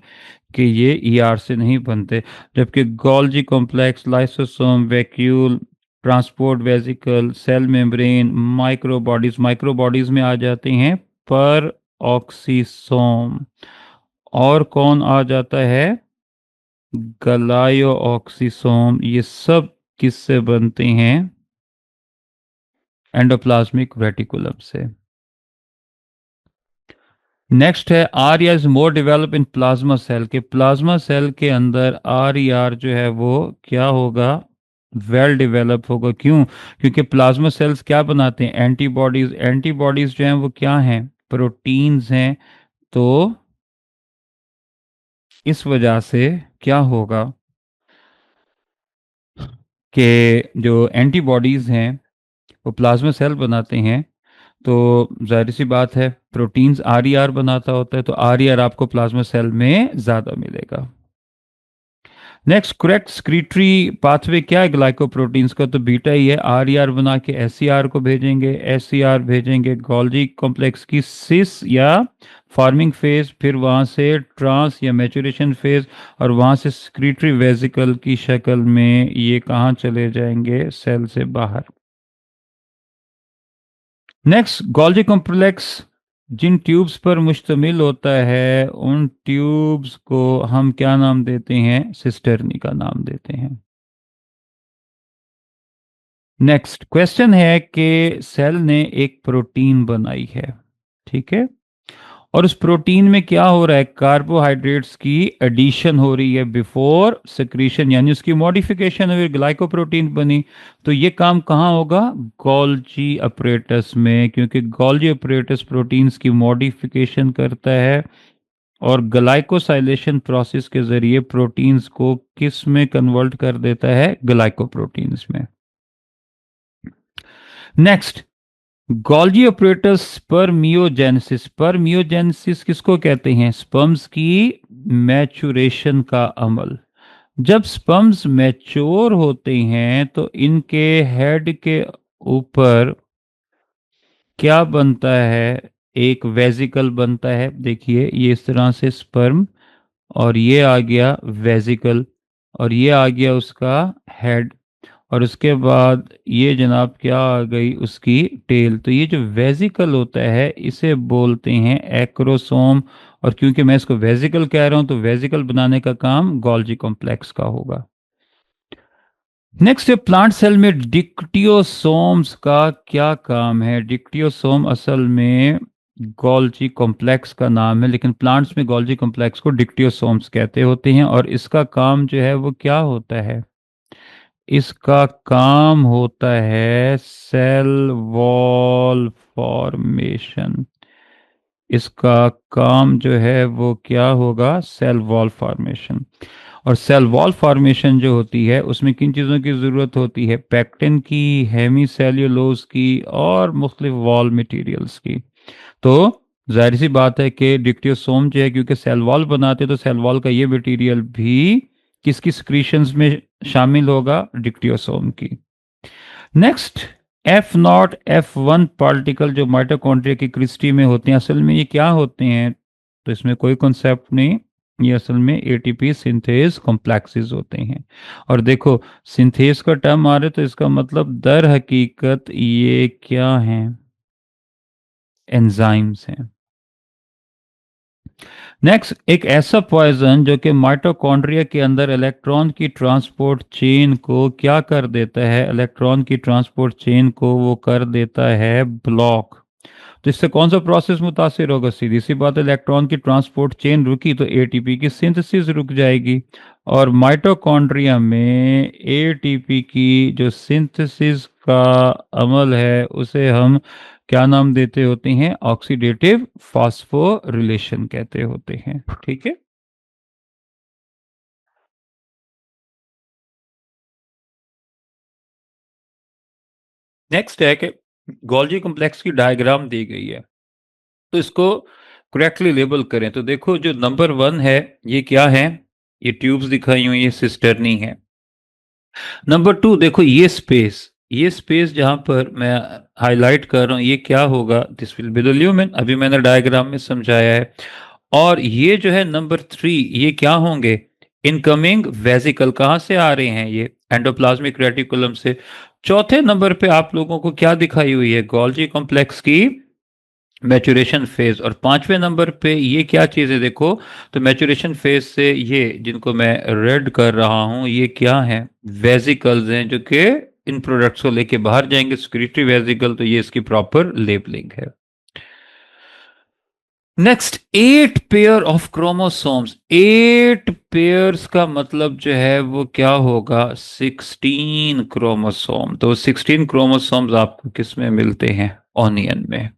कि ये ईआर से नहीं बनते। जबकि Golgi complex, lysosome, vacuole, transport vesicle, cell membrane, microbodies. Microbodies में आ जाते हैं पर ऑक्सीसोम, और कौन आ जाता है, गलायो ऑक्सीसोम। ये सब किससे बनते हैं, एंडोप्लाज्मिक रेटिकुलम से। नेक्स्ट है R is more develop in plasma cell, के प्लाज्मा सेल के अंदर आर ई आर जो है वो क्या होगा, वेल डेवलप होगा। क्यों? क्योंकि प्लाज्मा सेल्स क्या बनाते हैं, एंटीबॉडीज। एंटीबॉडीज जो हैं वो क्या हैं, प्रोटीन्स हैं। तो इस वजह से क्या होगा कि जो एंटीबॉडीज हैं वो प्लाज्मा सेल बनाते हैं, तो जाहिर सी बात है प्रोटीन्स आर ई आर बनाता होता है, तो आर ई आर आपको प्लाज्मा सेल में ज़्यादा मिलेगा। नेक्स्ट करेक्ट स्क्रीटरी पाथवे क्या है ग्लाइकोप्रोटीन्स का, तो बीटा ही है। आर ई आर बना के एस सी आर को भेजेंगे, एस सी आर भेजेंगे गोल्जी कॉम्प्लेक्स की सिस या फार्मिंग फेज, फिर वहाँ से ट्रांस या मैचुरेशन फेज, और वहाँ से स्क्रीटरी वेसिकल की शक्ल में ये कहाँ चले जाएंगे, सेल से बाहर। नेक्स्ट गोल्जी कॉम्प्लेक्स जिन ट्यूब्स पर मुश्तमिल होता है उन ट्यूब्स को हम क्या नाम देते हैं, सिस्टर्नी का नाम देते हैं। नेक्स्ट क्वेश्चन है कि सेल ने एक प्रोटीन बनाई है, ठीक है, और उस प्रोटीन में क्या हो रहा है, कार्बोहाइड्रेट्स की एडिशन हो रही है बिफोर सिक्रीशन, यानी उसकी मॉडिफिकेशन हुई, ग्लाइकोप्रोटीन बनी। तो ये काम कहाँ होगा, गोल्जी अपरेटस में, क्योंकि गोल्जी अपरेटस प्रोटीन्स की मॉडिफिकेशन करता है और ग्लाइकोसाइलेशन प्रोसेस के जरिए प्रोटीन्स को किस में कन्वर्ट कर देता है, ग्लाइकोप्रोटीन्स में। Next Golgi operators spermiogenesis. Spermiogenesis किसको कहते हैं, स्पर्म्स की मैचुरेशन का अमल। जब स्पर्म्स मैच्योर होते हैं तो इनके हेड के ऊपर क्या बनता है, एक वेजिकल बनता है। देखिए ये इस तरह से स्पर्म, और ये आ गया वेजिकल, और ये आ गया उसका हेड, और उसके बाद ये जनाब क्या आ गई, उसकी टेल। तो ये जो वेजिकल होता है इसे बोलते हैं एक्रोसोम, और क्योंकि मैं इसको वेजिकल कह रहा हूं तो वेजिकल बनाने का काम गोल्जी कॉम्प्लेक्स का होगा। नेक्स्ट है प्लांट सेल में डिक्टियोसोम्स का क्या काम है। डिक्टियोसोम असल में गोल्जी कॉम्प्लेक्स का नाम है, लेकिन प्लांट्स में गोल्जी कॉम्प्लेक्स को डिक्टियोसोम्स कहते होते हैं, और इसका काम जो है वो क्या होता है, इसका काम होता है सेल वॉल फॉर्मेशन। इसका काम जो है वो क्या होगा, सेल वॉल फॉर्मेशन। और सेल वॉल फॉर्मेशन जो होती है उसमें किन चीज़ों की ज़रूरत होती है, पेक्टिन की, हेमीसेल्यूलोज की, और मुख्तलिफ वॉल मटेरियल्स की। तो जाहिर सी बात है कि डिक्टियोसोम जो है, क्योंकि सेल वॉल बनाते हैं, तो सेल वॉल का ये मटेरियल भी किसकी सिक्रीशंस में शामिल होगा, डिक्टियोसोम की। Next F not F one particle जो माइटोकॉन्ड्रिया की क्रिस्टी में होते हैं, असल में ये क्या होते हैं, तो इसमें कोई कॉन्सेप्ट नहीं, ये असल में एटीपी सिंथेज कॉम्प्लेक्सेस होते हैं। और देखो सिंथेज का टर्म आ रहा है तो इसका मतलब दर हकीकत ये क्या है, एंजाइम्स हैं। नेक्स्ट एक ऐसा पॉइजन जो कि माइटोकॉन्ड्रिया के अंदर इलेक्ट्रॉन की ट्रांसपोर्ट चेन को क्या कर देता है, इलेक्ट्रॉन की ट्रांसपोर्ट चेन को वो कर देता है ब्लॉक। तो इससे कौन सा प्रोसेस मुतासिर होगा, सीधी सी बात है, इलेक्ट्रॉन की ट्रांसपोर्ट चेन रुकी तो एटीपी की सिंथेसिस रुक जाएगी, और माइटोकॉन्ड्रिया में एटीपी की जो सिंथेसिस का अमल है उसे हम क्या नाम देते होते हैं, ऑक्सीडेटिव फास्फोरिलेशन कहते होते हैं, ठीक है। नेक्स्ट है कि गोल्जी कॉम्प्लेक्स की डायग्राम दी गई है, तो इसको करेक्टली लेबल करें। तो देखो जो नंबर वन है ये क्या है, ये ट्यूब्स दिखाई हुई, ये सिस्टर्नी है। नंबर टू देखो ये स्पेस जहां पर मैं हाईलाइट कर रहा हूं ये क्या होगा, this will be the lumen, अभी मैंने डायग्राम में समझाया है। और ये जो है नंबर थ्री, ये क्या होंगे, इनकमिंग वेसिकल कहाँ से आ रहे हैं? ये एंडोप्लाज्मिक रेटिकुलम से। चौथे नंबर पे आप लोगों को क्या दिखाई हुई है? गोल्जी कॉम्प्लेक्स की मैचुरेशन फेज। और पांचवें नंबर पे ये क्या चीज़ है देखो, तो मैचुरेशन फेज से ये जिनको मैं रेड कर रहा हूं, ये क्या है? वेसिकल्स हैं जो कि इन प्रोडक्ट्स को लेके बाहर जाएंगे, सिक्रीटरी वेसिकल, तो ये इसकी प्रॉपर लेबलिंग है। Next, 8 pair of chromosomes. 8 pairs का मतलब जो है वो क्या होगा? 16 क्रोमोसोम। तो 16 क्रोमोसोम्स आपको किस में मिलते हैं? ऑनियन में।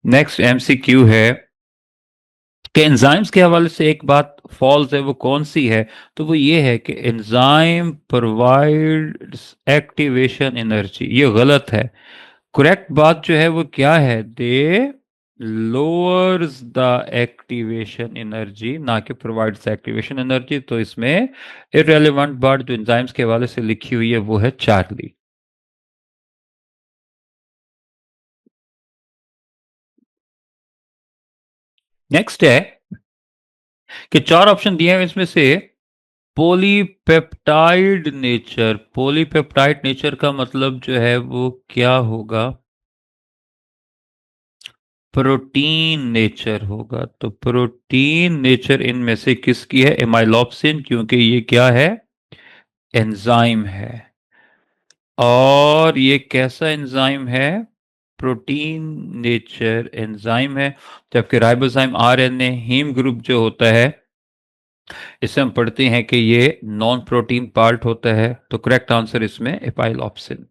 नेक्स्ट एमसीक्यू है कि एंजाइम्स के हवाले से एक बात फॉल्स है, वो कौन सी है? तो वो ये है कि एंजाइम प्रोवाइड्स एक्टिवेशन एनर्जी। ये गलत है। करेक्ट बात जो है वो क्या है? दे लोअर्स द एक्टिवेशन एनर्जी, ना कि प्रोवाइड्स एक्टिवेशन एनर्जी। तो इसमें इररेलेवेंट बात जो एंजाइम्स के हवाले से लिखी हुई है वो है चार्ली। नेक्स्ट है कि चार ऑप्शन दिए हैं इसमें से पॉलीपेप्टाइड नेचर। पॉलीपेप्टाइड नेचर का मतलब जो है वो क्या होगा? प्रोटीन नेचर होगा। तो प्रोटीन नेचर इनमें से किसकी है? एमाइलोप्सिन, क्योंकि ये क्या है? एंजाइम है। और ये कैसा एंजाइम है? प्रोटीन नेचर एंजाइम है। जबकि राइबोजाइम आरएनए हीम ग्रुप जो होता है, इसे हम पढ़ते हैं कि ये नॉन प्रोटीन पार्ट होता है। तो करेक्ट आंसर इसमें एपाइलॉप्सिन।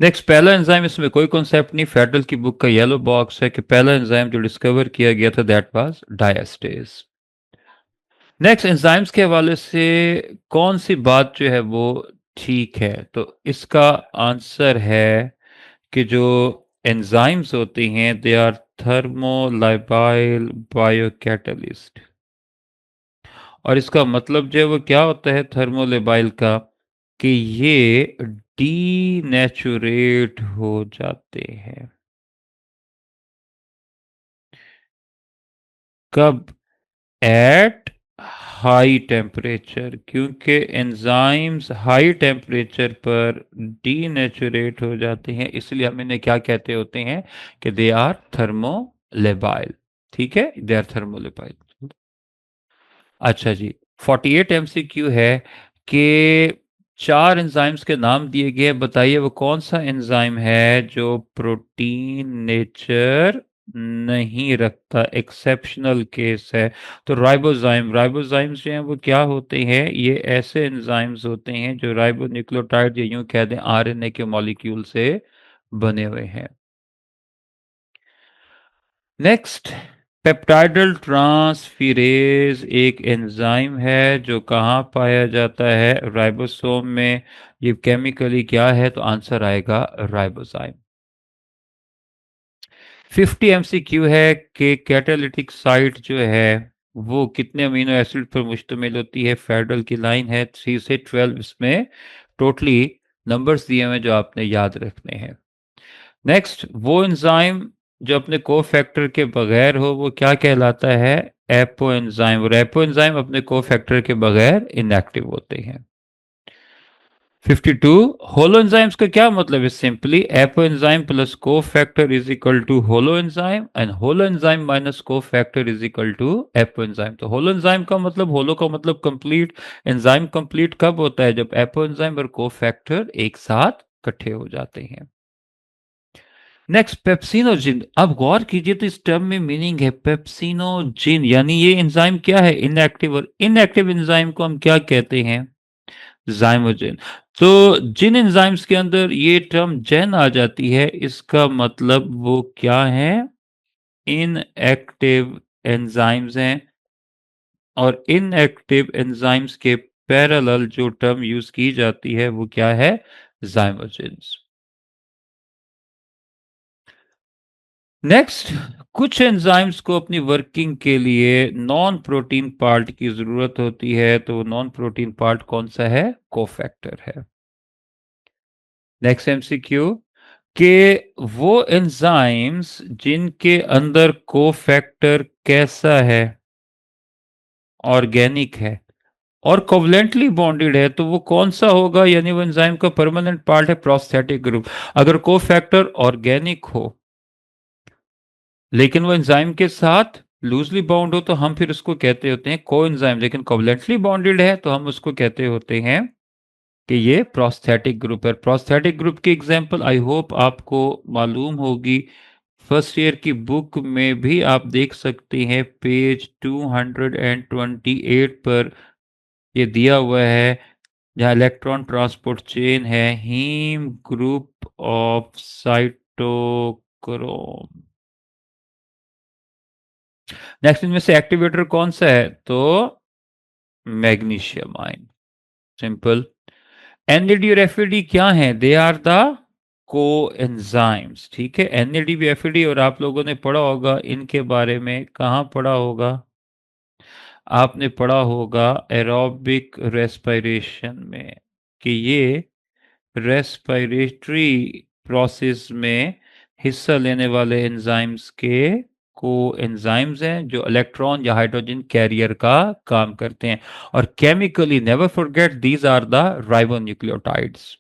नेक्स्ट, पहला एंजाइम, इसमें कोई कॉन्सेप्ट नहीं, फेडरल की बुक का येलो बॉक्स है कि पहला एंजाइम जो डिस्कवर किया गया था that was diastase. Next, enzymes के हवाले से कौन सी बात जो है वो ठीक है? तो इसका आंसर है कि जो एंजाइम्स होते हैं दे आर थर्मोलाइबाइल बायोकैटलिस्ट। और इसका मतलब जो है वो क्या होता है थर्मोलाइबाइल का? कि ये डीनेचुरेट हो जाते हैं। कब? At high temperature. क्योंकि एंजाइम्स हाई टेम्परेचर पर डीनेचुरेट हो जाते हैं, इसलिए हम इन्हें क्या कहते होते हैं? कि दे आर थर्मोलेबाइल। ठीक है, दे आर थर्मोलेबाइल। अच्छा जी, 48 एमसीक्यू है कि चार एंजाइम्स के नाम दिए गए हैं, बताइए वो कौन सा एंजाइम है जो प्रोटीन नेचर नहीं रखता, एक्सेप्शनल केस है? तो राइबोजाइम। राइबोजाइम्स जो हैं वो क्या होते हैं? ये ऐसे एंजाइम्स होते हैं जो राइबो न्यूक्लियोटाइड या यूं कह दें आरएनए के मॉलिक्यूल से बने हुए हैं। नेक्स्ट, पेप्टाइडल ट्रांसफिरेज एक एंजाइम है जो कहाँ पाया जाता है? राइबोसोम में। ये केमिकली क्या है? तो आंसर आएगा राइबोजाइम। 50 एमसीक्यू है कि कैटालिटिक साइट जो है वो कितने अमीनो एसिड पर मुश्तमिल होती है? फेडरल की लाइन है 3 से 12। इसमें टोटली नंबर्स दिए हुए हैं जो आपने याद रखने हैं। नेक्स्ट, वो एंजाइम जो अपने को फैक्टर के बगैर हो वो क्या कहलाता है? Apo enzyme. और एपो एंजाइम अपने को फैक्टर के बगैर इनएक्टिव होते हैं। 52, होलो एंजाइम्स का क्या मतलब है? Simply apoenzyme plus cofactor is equal to holoenzyme, and holoenzyme minus cofactor is equal to apoenzyme. तो होलो एंजाइम का मतलब, होलो का मतलब कंप्लीट। एंजाइम कंप्लीट कब होता है? जब एपो एंजाइम और को फैक्टर एक साथ इकट्ठे हो जाते हैं। Next, pepsinogen. अब गौर कीजिए तो इस टर्म में मीनिंग है पेप्सिनोजिन, यानी ये एंजाइम क्या है? इनएक्टिव। और इनएक्टिव एंजाइम को हम क्या कहते हैं? जाइमोजिन। तो जिन एंजाइम्स के अंदर ये टर्म जैन आ जाती है, इसका मतलब वो क्या है? इनएक्टिव एंजाइम्स हैं। और इनएक्टिव एंजाइम्स के पैरेलल जो टर्म यूज की जाती है वो क्या है? जाइमोजिन्स। नेक्स्ट, कुछ एंजाइम्स को अपनी वर्किंग के लिए नॉन प्रोटीन पार्ट की जरूरत होती है। तो नॉन प्रोटीन पार्ट कौन सा है? कोफैक्टर है। नेक्स्ट एमसीक्यू कि वो एंजाइम्स जिनके अंदर कोफैक्टर कैसा है? ऑर्गेनिक है और कोवलेंटली बॉन्डेड है, तो वो कौन सा होगा? यानी वो एंजाइम का परमानेंट पार्ट है, प्रोस्थेटिक ग्रुप। अगर कोफैक्टर ऑर्गेनिक हो लेकिन वो एंजाइम के साथ लूजली बाउंड हो, तो हम फिर उसको कहते होते हैं कोएंजाइम। लेकिन कोवलेंटली बॉन्डेड है तो हम उसको कहते होते हैं कि ये प्रोस्थेटिक ग्रुप है। प्रोस्थेटिक ग्रुप की एग्जांपल आई होप आपको मालूम होगी, फर्स्ट ईयर की बुक में भी आप देख सकते हैं, पेज 228 पर ये दिया हुआ है, जहाँ इलेक्ट्रॉन ट्रांसपोर्ट चेन है, heme group of cytochrome. Next इनमें से एक्टिवेटर कौन सा है? तो मैग्नीशियम आयन, सिंपल। एनएडी और एफएडी क्या है? They are the coenzymes, ठीक है। एनएडीबी एफएडी और आप लोगों ने पढ़ा होगा इनके बारे में, कहाँ पढ़ा होगा? आपने पढ़ा होगा एरोबिक रेस्पिरेशन में, कि ये रेस्पिरेटरी प्रोसेस में हिस्सा लेने वाले एंजाइम्स के को एंजाइम्स हैं जो इलेक्ट्रॉन या हाइड्रोजन कैरियर का काम करते हैं। और chemically never forget these are the ribonucleotides.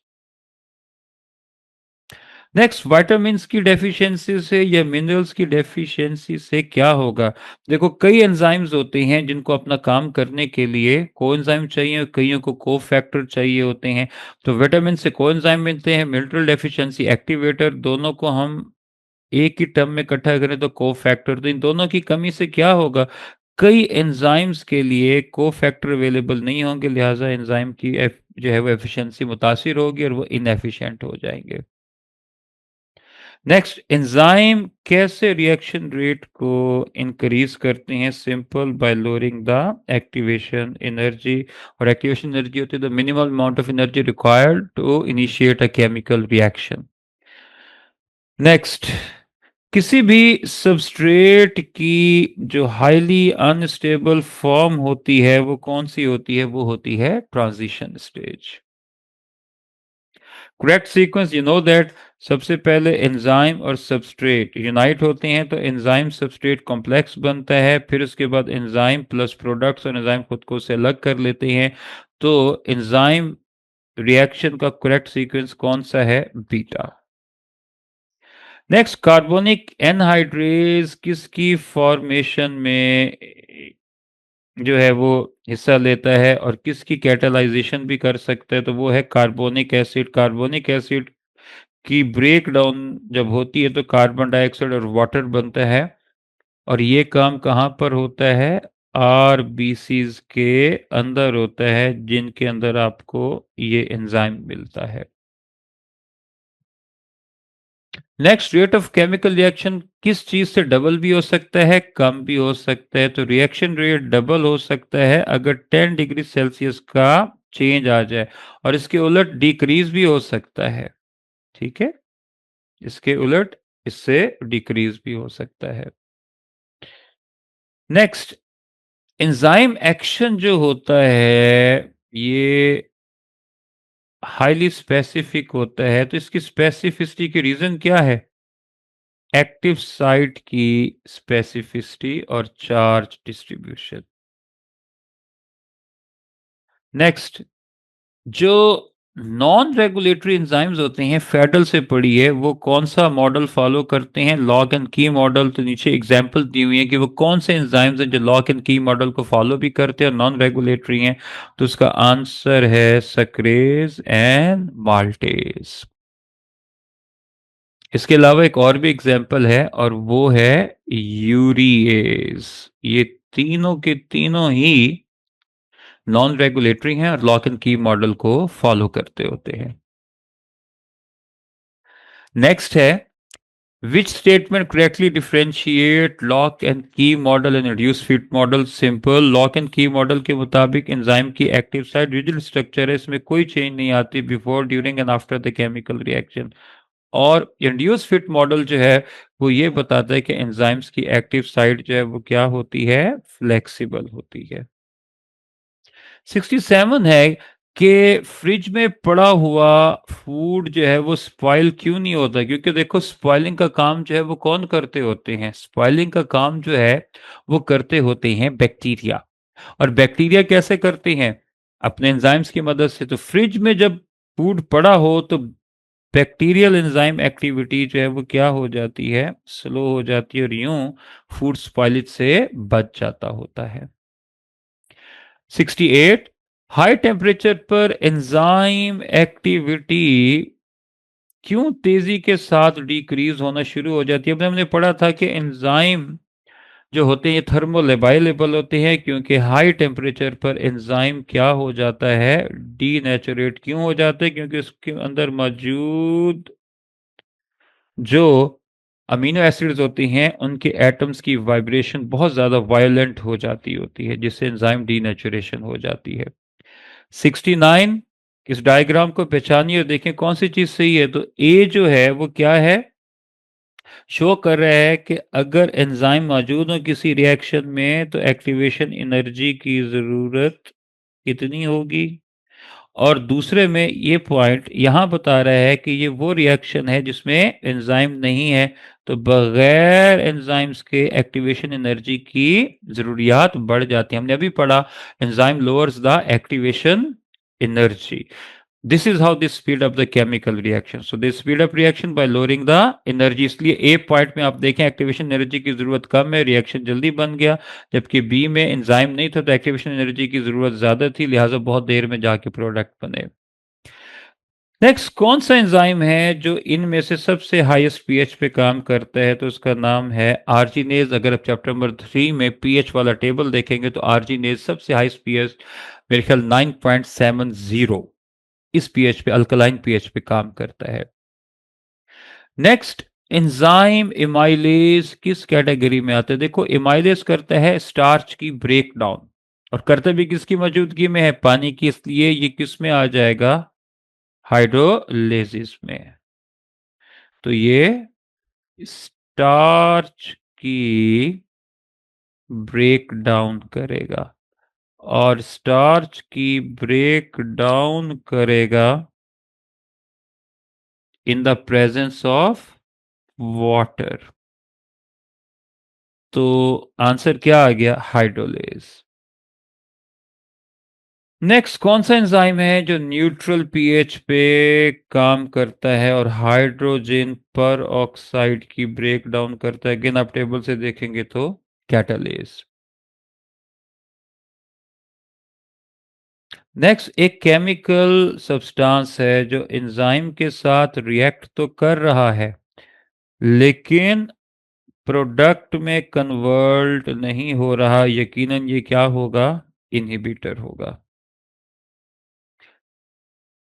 Next, vitamins की डेफिशिएंसी से या मिनरल्स की डेफिशिएंसी से क्या होगा? देखो, कई एंजाइम्स होते हैं जिनको अपना काम करने के लिए कोएंजाइम चाहिए और कईयों को कोफैक्टर चाहिए होते हैं। तो विटामिन से कोएंजाइम मिलते हैं, मिनरल डेफिशिएंसी एक्टिवेटर, दोनों को हम एक ही टर्म में इकट्ठा करें तो कोफैक्टर। तो इन दोनों की कमी से क्या होगा? कई एंजाइम्स के लिए कोफैक्टर अवेलेबल नहीं होंगे, लिहाजा एंजाइम की जो है वो एफिशिएंसी मुतासिर होगी और वो इनएफिशिएंट हो जाएंगे। नेक्स्ट, एंजाइम कैसे रिएक्शन रेट को इंक्रीज करते हैं? Simple, by lowering the activation energy. और एक्टिवेशन एनर्जी होती है the minimal amount of energy required to initiate a chemical reaction. Next, किसी भी सबस्ट्रेट की जो हाईली अनस्टेबल फॉर्म होती है वो कौन सी होती है? वो होती है transition stage. Correct sequence, you know that सबसे पहले एंजाइम और सबस्ट्रेट यूनाइट होते हैं तो एंजाइम सबस्ट्रेट कॉम्प्लेक्स बनता है, फिर उसके बाद एंजाइम प्लस प्रोडक्ट्स और एंजाइम खुद को से अलग कर लेते हैं। तो एंजाइम रिएक्शन का करेक्ट सीक्वेंस कौन सा है? बीटा। नेक्स्ट, कार्बोनिक एनहाइड्रेज किसकी फॉर्मेशन में जो है वो हिस्सा लेता है और किसकी कैटालाइजेशन भी कर सकता है? तो वो है कार्बोनिक एसिड। कार्बोनिक एसिड की ब्रेक डाउन जब होती है तो कार्बन डाइऑक्साइड और वाटर बनता है, और ये काम कहाँ पर होता है? आरबीसीज के अंदर होता है, जिनके अंदर आपको ये एंजाइम मिलता है। Next, rate of chemical reaction किस चीज से डबल भी हो सकता है, कम भी हो सकता है? तो रिएक्शन रेट डबल हो सकता है अगर 10 डिग्री सेल्सियस का चेंज आ जाए, और इसके उलट डिक्रीज भी हो सकता है, ठीक है। इसके उलट इससे डिक्रीज भी हो सकता है। नेक्स्ट, एंजाइम एक्शन जो होता है ये हाईली स्पेसिफिक होता है, तो इसकी स्पेसिफिसिटी की रीजन क्या है? एक्टिव साइट की स्पेसिफिसिटी और चार्ज डिस्ट्रीब्यूशन। नेक्स्ट, जो नॉन रेगुलेटरी एंजाइम्स होते हैं, फेडरल से पढ़ी है, वो कौन सा मॉडल फॉलो करते हैं? Lock and key model. तो नीचे एग्जांपल दी हुई है कि वो कौन से एंजाइम्स हैं जो लॉक एंड की मॉडल को फॉलो भी करते हैं और नॉन रेगुलेटरी हैं। तो उसका आंसर है सक्रेज एंड माल्टेज। इसके अलावा एक और भी एग्जांपल है और वो है यूरिएज। ये तीनों के तीनों ही नॉन रेगुलेटरी हैं और लॉक एंड की मॉडल को फॉलो करते होते हैं। नेक्स्ट है, which statement correctly differentiate lock and key model and induced fit model? Simple, lock and key model के मुताबिक एंजाइम की एक्टिव साइट रिजिड स्ट्रक्चर है, इसमें कोई चेंज नहीं आती before, during and after the chemical reaction. और इंड्यूस फिट मॉडल जो है वो ये बताता है कि एंजाइम्स की एक्टिव साइट जो है वो क्या होती है? फ्लेक्सिबल होती है। 67 है कि फ्रिज में पड़ा हुआ फूड जो है वो स्पॉइल क्यों नहीं होता? क्योंकि देखो, स्पॉइलिंग का काम जो है वो कौन करते होते हैं? स्पॉइलिंग का काम जो है वो करते होते हैं बैक्टीरिया। और बैक्टीरिया कैसे करते हैं? अपने एंजाइम्स की मदद से। तो फ्रिज में जब फूड पड़ा हो तो बैक्टीरियल एंजाइम एक्टिविटी जो है वो क्या हो जाती है? स्लो हो जाती है और यूं फूड स्पॉइलेज से बच जाता होता है। 68 हाई टेम्परेचर पर एंजाइम एक्टिविटी क्यों तेजी के साथ डिक्रीज होना शुरू हो जाती है? अब हमने पढ़ा था कि एंजाइम जो होते हैं ये थर्मोलेबाइलेबल होते हैं, क्योंकि हाई टेम्परेचर पर एंजाइम क्या हो जाता है? डीनेचुरेट। क्यों हो जाता है? क्योंकि उसके अंदर मौजूद जो अमीनो एसिड्स होती हैं उनके एटम्स की वाइब्रेशन बहुत ज़्यादा वायलेंट हो जाती होती है, जिससे एंजाइम डीनेचुरेशन हो जाती है। 69 इस डायग्राम को पहचानिए और देखें कौन सी चीज़ सही है। तो ए जो है वो क्या है? शो कर रहा है कि अगर एंजाइम मौजूद हो किसी रिएक्शन में तो एक्टिवेशन एनर्जी की ज़रूरत कितनी होगी? और दूसरे में ये पॉइंट यहाँ बता रहा है कि ये वो रिएक्शन है जिसमें एंजाइम नहीं है, तो बगैर एंजाइम्स के एक्टिवेशन एनर्जी की ज़रूरियात बढ़ जाती है। हमने अभी पढ़ा enzyme lowers the activation energy. This is how they speed up the chemical reaction. So they speed up reaction by lowering the energy. इसलिए ए पॉइंट में आप देखें एक्टिवेशन एनर्जी की जरूरत कम है, रिएक्शन जल्दी बन गया, जबकि बी में एंजाइम नहीं था तो एक्टिवेशन एनर्जी की जरूरत ज्यादा थी, लिहाजा बहुत देर में जाके प्रोडक्ट बने। नेक्स्ट, कौन सा एंजाइम है जो इनमें से सबसे हाईएस्ट पीएच पे काम करता है? तो उसका नाम है आर्जिनेज। अगर आप चैप्टर नंबर 3 में पीएच वाला टेबल देखेंगे तो आर्जिनेज सबसे हाईएस्ट पीएच मेरे ख्याल 9.70 इस पीएच पे, अल्कलाइन पीएच पे काम करता है। नेक्स्ट, एंजाइम इमाइलेज किस कैटेगरी में आता है? देखो, इमाइलेज करता है स्टार्च की ब्रेक डाउन, और करता भी किसकी मौजूदगी में है? पानी की, इसलिए ये किस में आ जाएगा? हाइड्रोलेसिस में। तो ये स्टार्च की ब्रेक डाउन करेगा, और स्टार्च की ब्रेक डाउन करेगा in the presence of water. तो आंसर क्या आ गया? हाइड्रोलेज। नेक्स्ट, कौन सा एंजाइम है जो न्यूट्रल पीएच पे काम करता है और हाइड्रोजन पर ऑक्साइड की ब्रेक डाउन करता है? अगेन आप टेबल से देखेंगे तो कैटालेज। नेक्स्ट, एक केमिकल सब्सटेंस है जो एंजाइम के साथ रिएक्ट तो कर रहा है लेकिन प्रोडक्ट में कन्वर्ट नहीं हो रहा, यकीनन ये क्या होगा? इनहिबिटर होगा।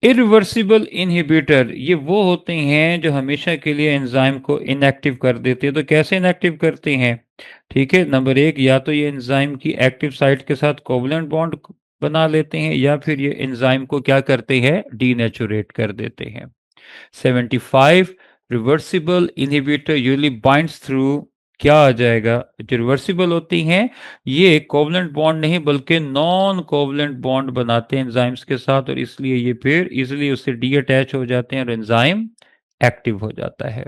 इरिवर्सिबल इनहिबिटर ये वो होते हैं जो हमेशा के लिए एंजाइम को इनएक्टिव कर देते हैं। तो कैसे इनएक्टिव करते हैं? ठीक है, नंबर एक, या तो ये एंजाइम की एक्टिव साइट के साथ कोवलेंट बॉन्ड बना लेते हैं, या फिर ये एंजाइम को क्या करते हैं? डीनेचुरेट कर देते हैं। 75 reversible inhibitor usually binds through, क्या आ जाएगा? जो रिवर्सिबल होती हैं ये कोवलेंट बॉन्ड नहीं बल्कि नॉन कोवलेंट बॉन्ड बनाते हैं एंजाइम्स के साथ, और इसलिए ये फिर इजीली उससे डी अटैच हो जाते हैं और एंजाइम एक्टिव हो जाता है।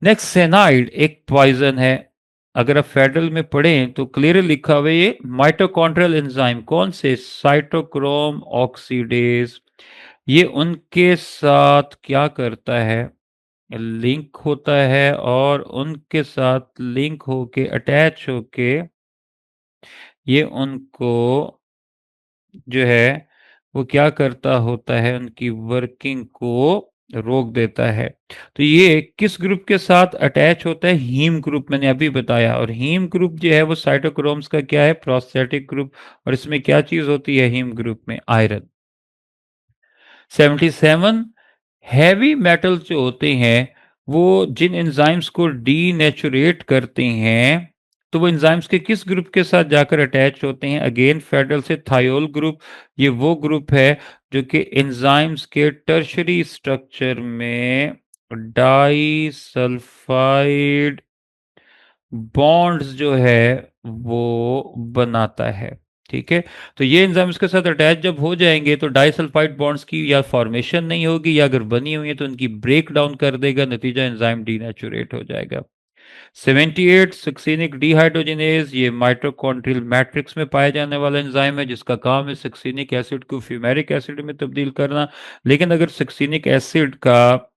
नेक्स्ट, सेनाइड एक पॉइजन है। अगर आप फेडरल में पढ़ें तो क्लियर लिखा हुआ है ये माइटोकॉन्ड्रियल एंजाइम, कौन से? Cytochrome oxidase. ये उनके साथ क्या करता है? लिंक होता है, और उनके साथ लिंक होके अटैच होके ये उनको जो है वो क्या करता होता है? उनकी वर्किंग को रोक देता है। तो ये किस ग्रुप के साथ अटैच होता है? हीम ग्रुप, मैंने अभी बताया। और हीम ग्रुप जो है वो साइटोक्रोम्स का क्या है? Prosthetic group. और इसमें क्या चीज होती है हीम ग्रुप में? आयरन। 77 हैवी मेटल्स जो होते हैं वो जिन एंजाइम्स को डीनेचुरेट करते हैं तो वो एंजाइम्स के किस ग्रुप के साथ जाकर अटैच होते हैं? अगेन फेडरल से थायोल ग्रुप। ये वो ग्रुप है जो कि एंजाइम्स के टर्शरी स्ट्रक्चर में डाई सल्फाइड बॉन्ड्स जो है वो बनाता है। ठीक है, तो ये एंजाइम इसके साथ अटैच जब हो जाएंगे तो डाइसल्फाइड बॉन्ड्स की या फॉर्मेशन नहीं होगी, या अगर बनी हुई है तो उनकी ब्रेक डाउन कर देगा, नतीजा एंजाइम डीनेचुरेट हो जाएगा। 78 सक्सीनिक डिहाइड्रोजिनेज, ये माइटोकॉन्ड्रियल मैट्रिक्स में पाया जाने वाला एंजाइम है जिसका काम है सक्सीनिक एसिड को फ्यूमेरिक एसिड में तब्दील करना। लेकिन अगर सक्सीनिक एसिड का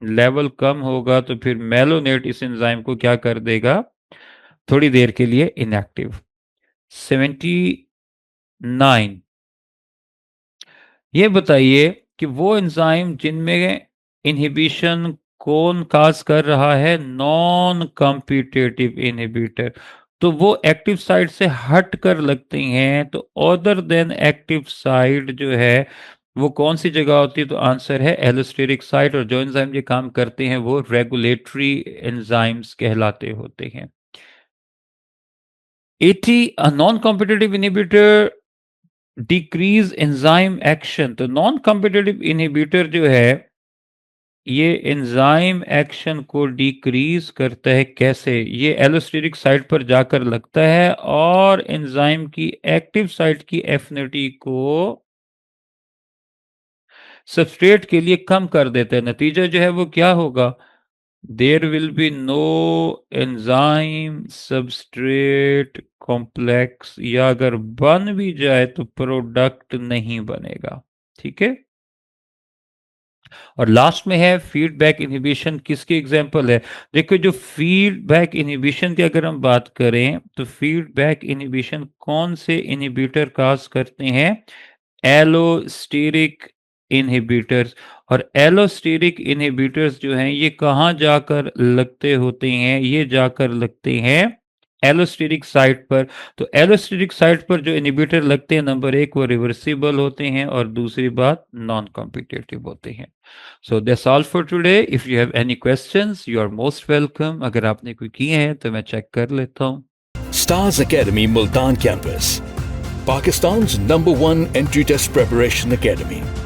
लेवल कम होगा तो फिर मेलोनेट इस एंजाइम को क्या कर देगा, थोड़ी देर के लिए इनएक्टिव। 79, ये बताइए कि वो एंजाइम जिनमें इनहिबिशन कौन काज कर रहा है, नॉन कॉम्पिटिटिव इनहिबिटर, तो वो एक्टिव साइट से हट कर लगती हैं। तो अदर देन एक्टिव साइट जो है वो कौन सी जगह होती है, तो आंसर है एलोस्टेरिक साइट। और जो एंजाइम ये काम करते हैं वो रेगुलेटरी एंजाइम्स कहलाते होते हैं। 80, non competitive inhibitor decrease enzyme action. तो नॉन कॉम्पिटिटिव इनहिबिटर जो है ये एंजाइम एक्शन को डिक्रीज करता है। कैसे? ये एलोस्टेरिक साइट पर जाकर लगता है और एंजाइम की एक्टिव साइट की एफिनिटी को सबस्ट्रेट के लिए कम कर देता है। नतीजा जो है वो क्या होगा, there will be no enzyme substrate complex, या अगर बन भी जाए तो प्रोडक्ट नहीं बनेगा। ठीक है। और लास्ट में है फीडबैक इनहिबिशन। किसकी एग्जांपल है? देखो, जो फीडबैक इनहिबिशन की अगर हम बात करें तो फीडबैक इनहिबिशन कौन से इनहिबिटर काज करते हैं? Allosteric inhibitors. और एलोस्टेरिक इनहिबिटर्स जो हैं ये कहाँ जाकर लगते होते हैं? ये जाकर लगते हैं एलोस्टेरिक साइट पर। तो एलोस्टेरिक साइट पर जो इनहिबिटर लगते हैं, नंबर एक वो रिवर्सिबल होते हैं और दूसरी बात नॉन कॉम्पिटिटिव होते हैं। So that's all for today. If you have any questions you are most welcome. अगर आपने कोई किए हैं तो मैं चेक कर लेता हूँ। Stars Academy Multan campus, Pakistan's #1 entry test preparation academy.